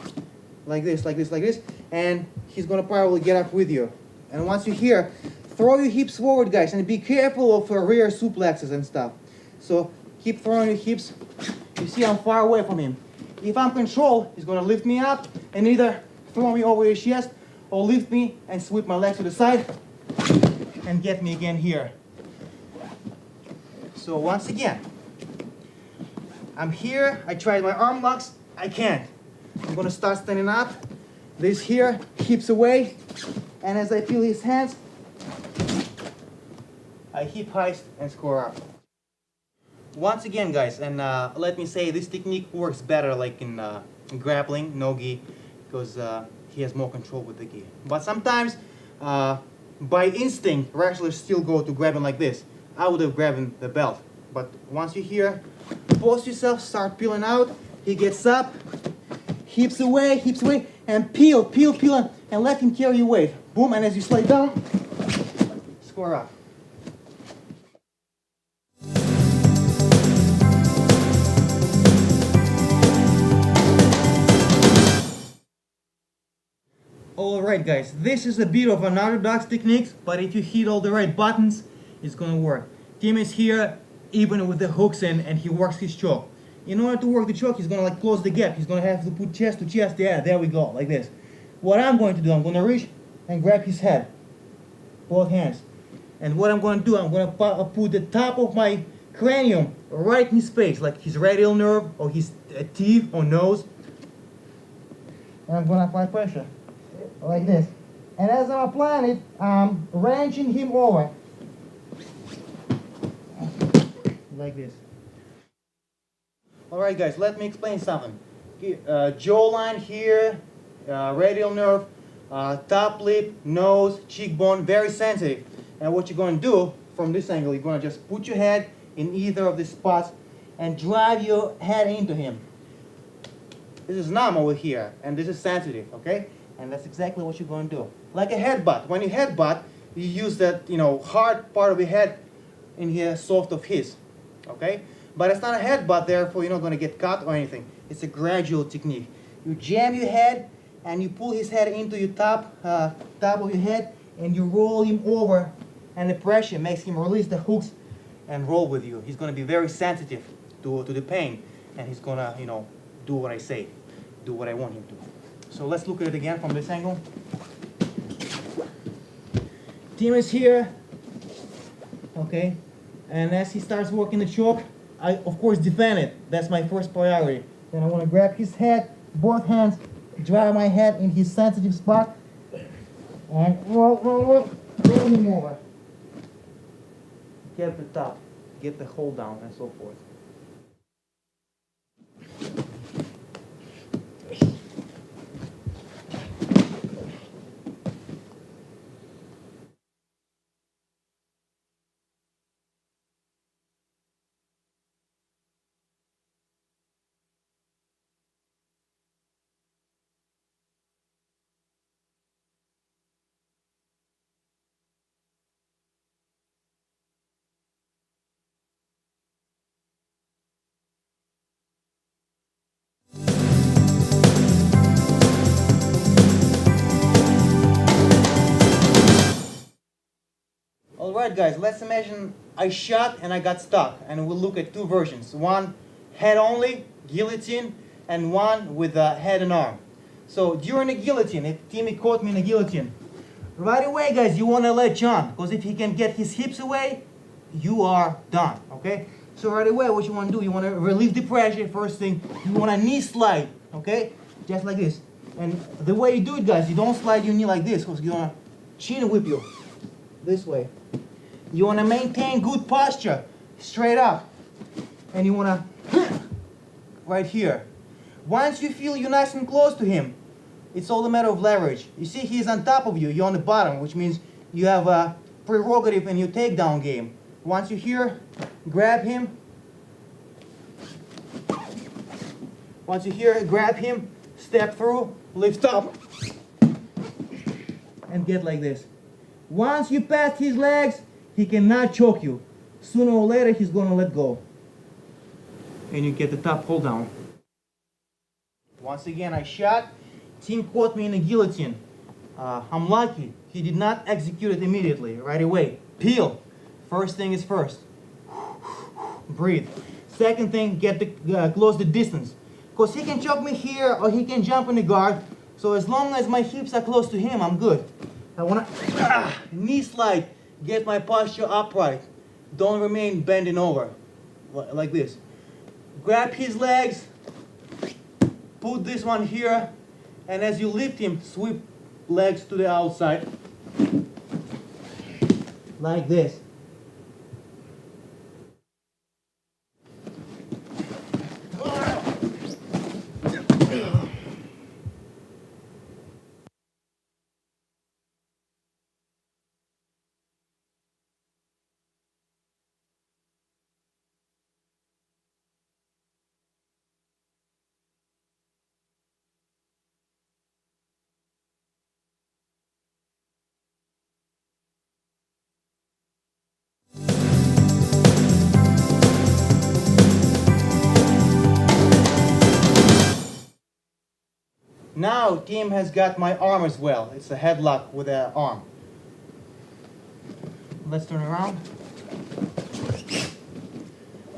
Like this, like this, like this. And he's gonna probably get up with you. And once you're here, throw your hips forward, guys, and be careful of rear suplexes and stuff. So keep throwing your hips. You see I'm far away from him. If I'm control, he's gonna lift me up and either throw me over his chest or lift me and sweep my legs to the side and get me again here. So once again, I'm here, I tried my arm locks, I can't. I'm gonna start standing up, this here, hips away, and as I feel his hands, I hip heist and score up. Once again, guys, and let me say this technique works better like in grappling, no gi, because he has more control with the gi. But sometimes, by instinct, wrestlers still go to grabbing like this. I would have grabbed the belt. But once you're here, force yourself, start peeling out. He gets up, hips away, and peel, and let him carry your weight. Boom, and as you slide down, square up. Alright guys, this is a bit of an unorthodox technique, but if you hit all the right buttons, it's gonna work. Tim is here, even with the hooks in, and he works his choke. In order to work the choke, he's gonna like close the gap. He's gonna have to put chest to chest. Yeah, there we go, like this. What I'm going to do, I'm gonna reach and grab his head, both hands. And what I'm gonna do, I'm gonna put the top of my cranium right in his face, like his radial nerve, or his teeth, or nose. And I'm gonna apply pressure. Like this. And as I'm applying it, I'm wrenching him over. Like this. Alright guys, let me explain something. Jawline here, radial nerve, top lip, nose, cheekbone, very sensitive. And what you're going to do from this angle, you're going to just put your head in either of these spots and drive your head into him. This is numb over here, and this is sensitive, okay? And that's exactly what you're going to do. Like a headbutt. When you headbutt, you use that, hard part of your head in here, soft of his. Okay? But it's not a headbutt, therefore you're not going to get cut or anything. It's a gradual technique. You jam your head, and you pull his head into your top of your head, and you roll him over, and the pressure makes him release the hooks and roll with you. He's going to be very sensitive to the pain, and he's going to, do what I say, do what I want him to. So let's look at it again from this angle. Tim is here, okay, and as he starts working the choke, I of course defend it. That's my first priority. Then I want to grab his head, both hands, drive my head in his sensitive spot, and roll him over. Get the top, get the hold down, and so forth. Alright guys, let's imagine I shot and I got stuck, and we'll look at two versions. One head only, guillotine, and one with head and arm. So during the guillotine, if Timmy caught me in a guillotine, Right away, guys, you want to latch on, because if he can get his hips away, you are done, okay? So right away, what you want to do, you want to relieve the pressure. First thing, you want to knee slide, okay? Just like this. And the way you do it, guys, you don't slide your knee like this, because you want to chin whip you this way. You want to maintain good posture, straight up. And you want to, right here. Once you feel you're nice and close to him, it's all a matter of leverage. You see, he's on top of you, you're on the bottom, which means you have a prerogative in your takedown game. Once you're here, grab him. Once you're here, grab him, step through, lift up, and get like this. Once you pass his legs, he cannot choke you. Sooner or later, he's gonna let go. And you get the top hold down. Once again, I shot. Tim caught me in a guillotine. I'm lucky. He did not execute it immediately, right away. Peel. First thing is first. Breathe. Second thing, get the close the distance. Because he can choke me here or he can jump in the guard. So as long as my hips are close to him, I'm good. I want to knee slide, get my posture upright. Don't remain bending over, like this. Grab his legs, put this one here, and as you lift him, sweep legs to the outside, like this. Now Tim has got my arm as well. It's a headlock with an arm. Let's turn around.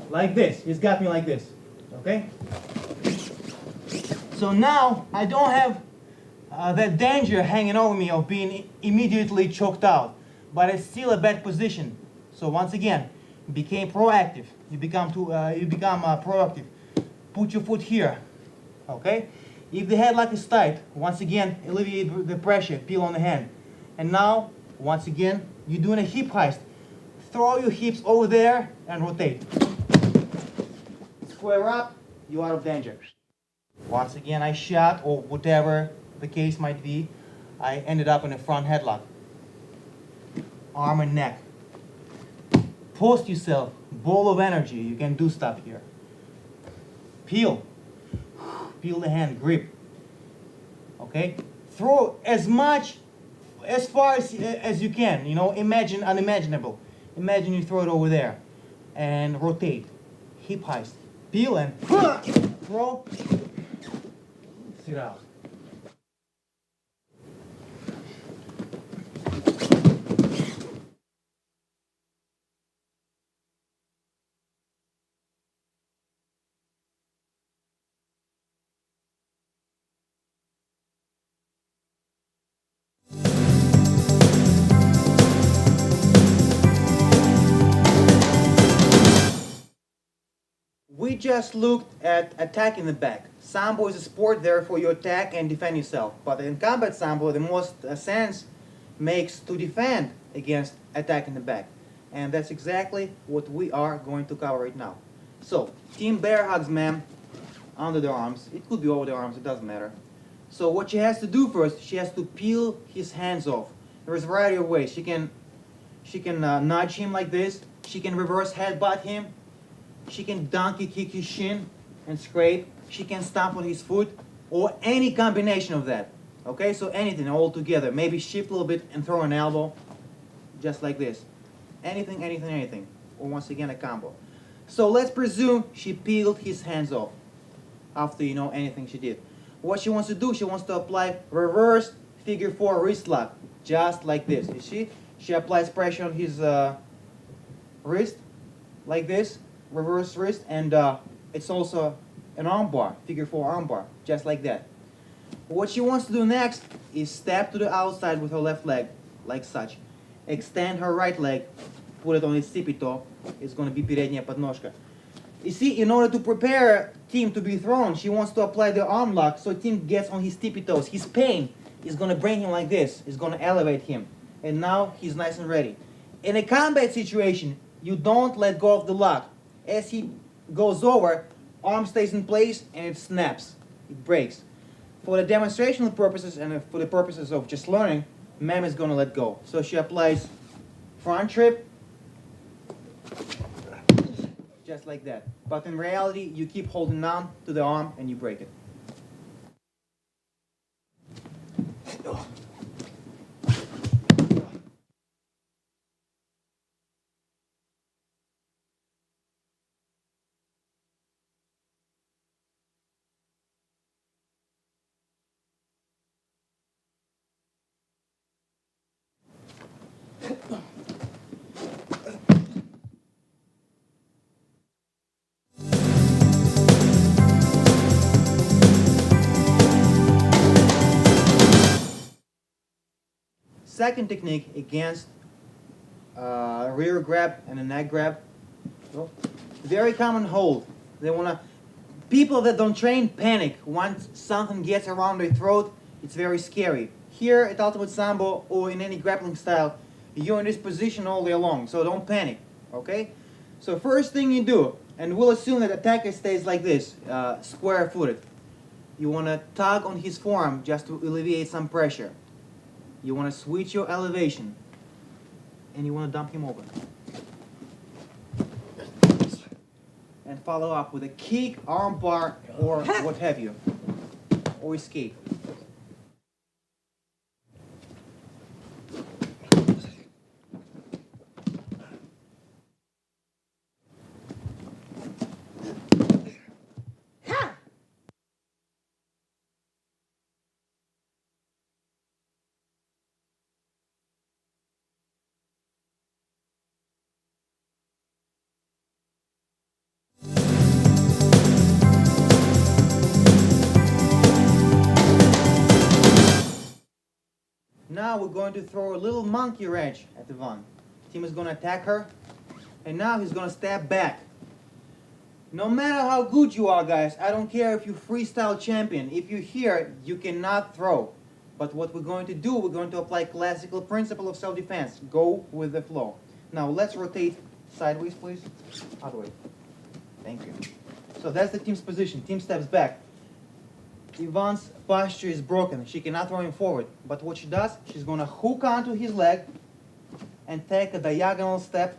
Like this. He's got me like this. Okay? So now I don't have that danger hanging over me of being immediately choked out. But it's still a bad position. So once again, became proactive. You become proactive. Put your foot here. Okay? If the headlock is tight, once again, alleviate the pressure, peel on the hand. And now, once again, you're doing a hip heist. Throw your hips over there and rotate. Square up, you're out of danger. Once again, I shot, or whatever the case might be, I ended up in a front headlock. Arm and neck. Post yourself, ball of energy, you can do stuff here. Peel. Peel the hand, grip. Okay? Throw as far as you can. You know, imagine unimaginable. Imagine you throw it over there. And rotate. Hip heist. Peel and throw. Sit out. We just looked at attack in the back. Sambo is a sport, therefore you attack and defend yourself. But in combat Sambo, the most sense makes to defend against attack in the back. And that's exactly what we are going to cover right now. So, Team Bear hugs man under the arms. It could be over the arms, it doesn't matter. So what she has to do first, she has to peel his hands off. There's a variety of ways. She can nudge him like this. She can reverse headbutt him. She can donkey kick his shin and scrape. She can stomp on his foot, or any combination of that. Okay, so anything all together. Maybe shift a little bit and throw an elbow, just like this. Anything, anything, anything. Or once again, a combo. So let's presume she peeled his hands off after anything she did. What she wants to do, she wants to apply reverse figure 4 wrist lock, just like this. You see? She applies pressure on his wrist, like this. Reverse wrist, and it's also an arm bar, figure 4 arm bar, just like that. What she wants to do next is step to the outside with her left leg, like such. Extend her right leg, put it on its tippy toe. It's going to be передняя подножка. You see, in order to prepare Tim to be thrown, she wants to apply the arm lock so Tim gets on his tippy toes. His pain is going to bring him like this. It's going to elevate him. And now he's nice and ready. In a combat situation, you don't let go of the lock. As he goes over, arm stays in place and it snaps. It breaks. For the demonstrational purposes and for the purposes of just learning, Ma'am is going to let go. So she applies front trip, just like that. But in reality, you keep holding on to the arm and you break it. Second technique against rear grab and a neck grab. Very common hold. They wanna. People that don't train panic once something gets around their throat. It's very scary. Here at Ultimate Sambo or in any grappling style, you're in this position all day long. So don't panic. Okay. So first thing you do, and we'll assume that attacker stays like this, square-footed. You wanna tug on his forearm just to alleviate some pressure. You want to switch your elevation and you want to dump him over. And follow up with a kick, arm bar, or what have you. Or escape. Now we're going to throw a little monkey wrench at Ivan. Tim is going to attack her, and now he's going to step back. No matter how good you are, guys, I don't care if you're freestyle champion. If you're here, you cannot throw. But what we're going to do, we're going to apply classical principle of self-defense. Go with the flow. Now let's rotate sideways, please. Other way. Thank you. So that's the Tim's position. Tim steps back. Ivan's posture is broken. She cannot throw him forward. But what she does, she's going to hook onto his leg and take a diagonal step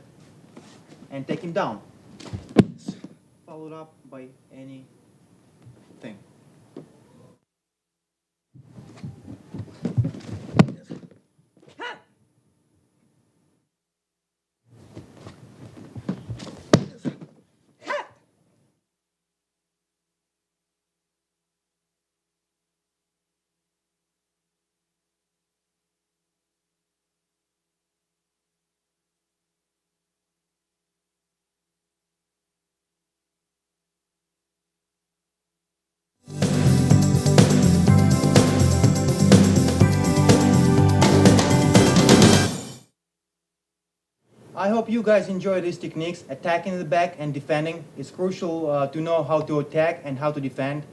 and take him down. Followed up by anything. I hope you guys enjoy these techniques. Attacking the back and defending. It's crucial to know how to attack and how to defend.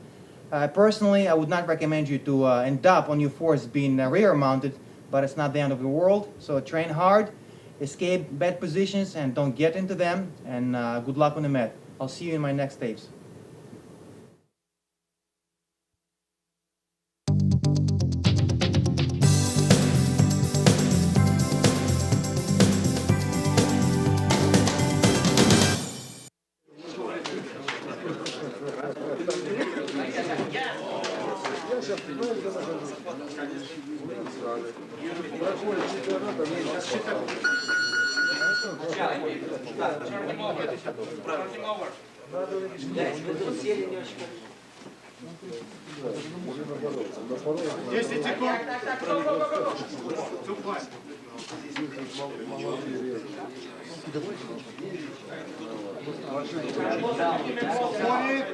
Personally, I would not recommend you to end up on your force being rear mounted, but it's not the end of the world. So train hard, escape bad positions and don't get into them, and good luck on the mat. I'll see you in my next tapes.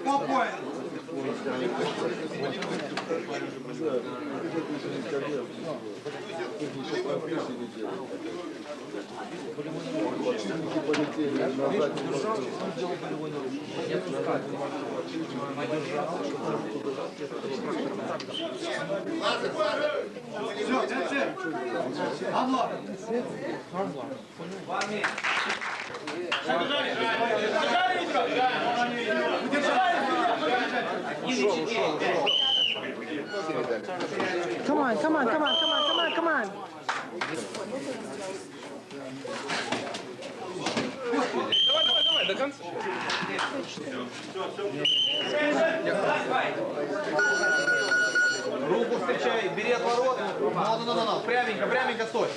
Спокойно. Come on, come on, come on, come on, come on, come on. До конца. Руку встречай, бери отворот. Ну. Пряменько, пряменько стой.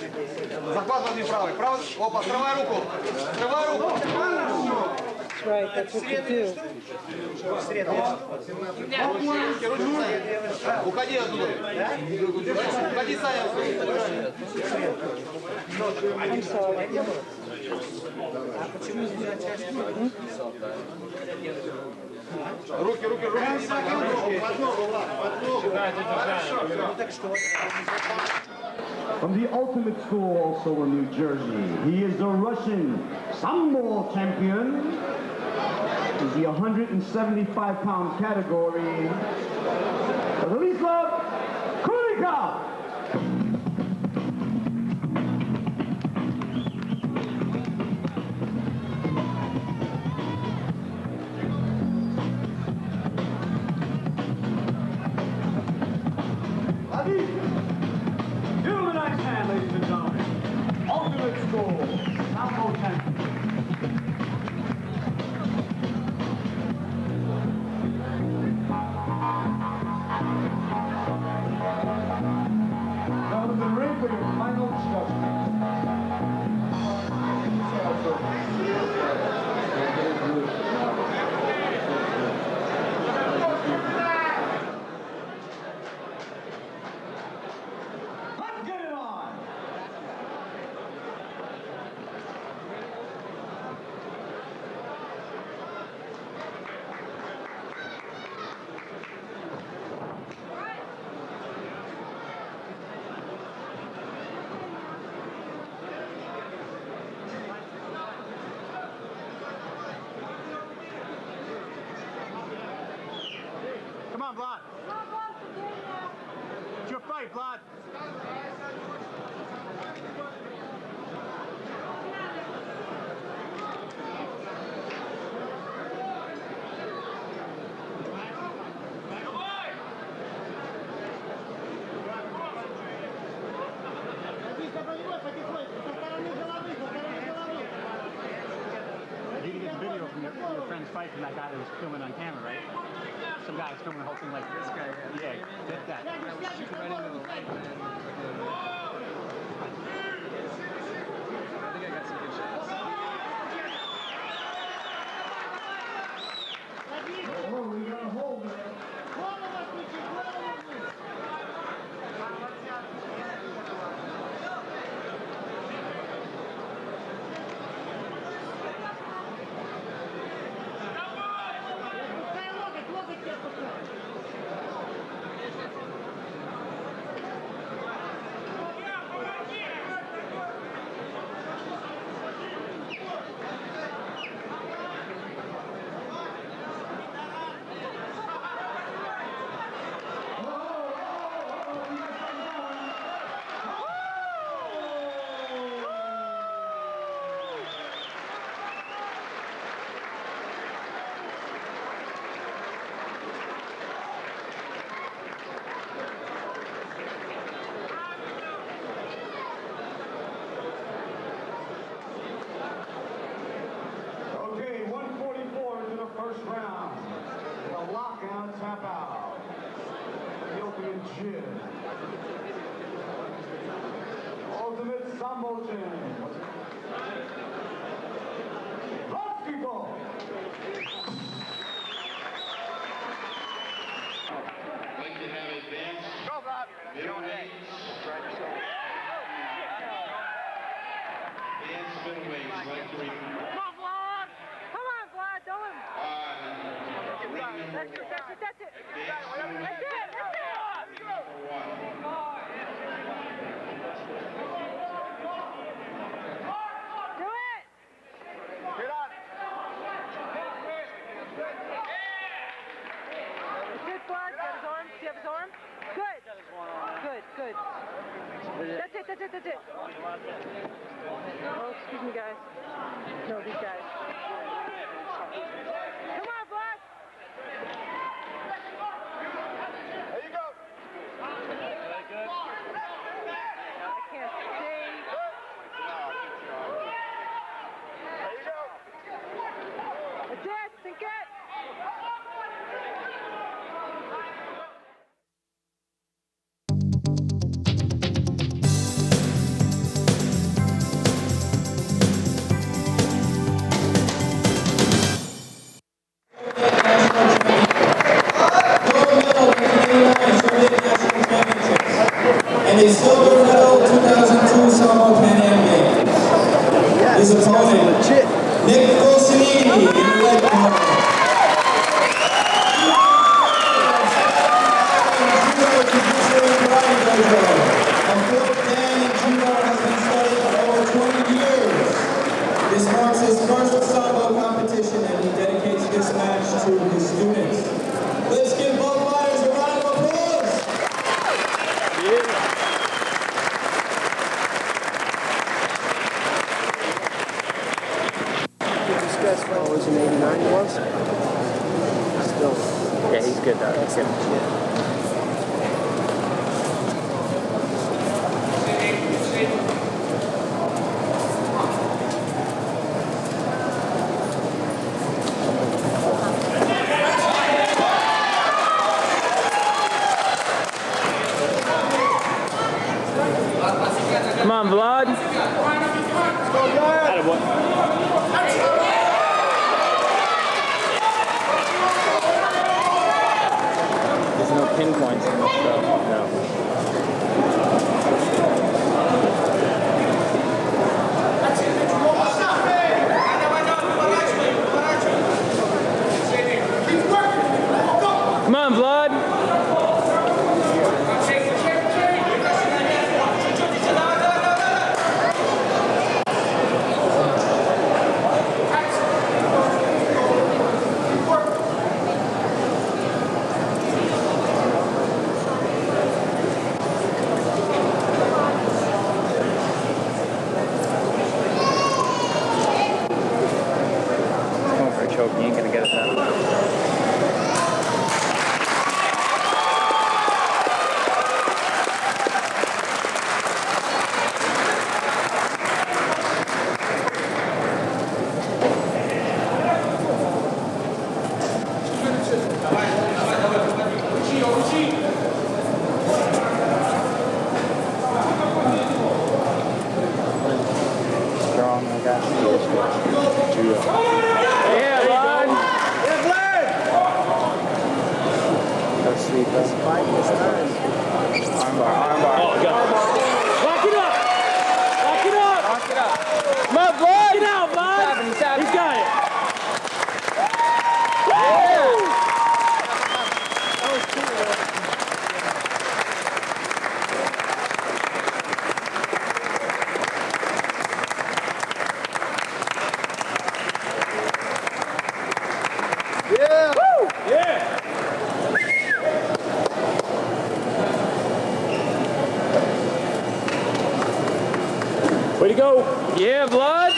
Захват возьми правый. Правый. Опа, срывай руку. Срывай руку. That's right, that's what you do. Уходи оттуда. Уходи, Саня. I'm sorry. Руки, руки, руки. From the Ultimate School, also in New Jersey, he is the Russian Sambo champion. He's the 175-pound category. Vladislav Koulikov. Give him a nice hand, ladies and gentlemen. Ultimate School, Sambo champion. Now to the ring for your final Let's get it on! Come on, Vlad. It's your fight, Vlad. You can get video from your friend's fight from that guy that was filming on camera, right? Some guy was filming the whole thing like this guy. Yeah, did that. I was shooting right into the light, man. I think I got some good shots. Oh, we got a hold there. Okay, 144 into the first round. A lockout tap out. Ethiopian Jin. Ultimate Sambo champion. Vladislav. Like to have advanced middleweight, advanced middleweights like to Come on, Vlad! Come on, Vlad, don't let him. ring number That's it, that's it, that's it. advanced middleweight That's it, that's it. number one. Good. Good, good. That's it, that's it, that's it. Oh, excuse me, guys. No, these guys. Come on, Vlad. There you go. I can't see. There you go. That's it, sink it. And a silver medal 2002 Sambo Pan Am Games. His opponent, Nick Wilsonini in the red corner. A fourth Dan in judo has been studying for over 20 years. This marks his first Sambo competition and he dedicates this match to his students. Let's give both fighters a round of applause. What was in 89 he was? Still. Yeah, he's good though. He's good. Come on, Vlad. There's no pinpoints in this show. No. Come on, Vlad. Going for a choke. You ain't gonna get it that way. Strong, I got judo. Yeah, Vlad. No sleep. Let's fight this time. Armbar, armbar. Oh, go. Lock it up. Lock it up. Lock it up. Come on, Vlad. Get out, Vlad. He's tapping. He's got it. Yeah. Woo. Yeah. Way to go. Yeah, Vlad.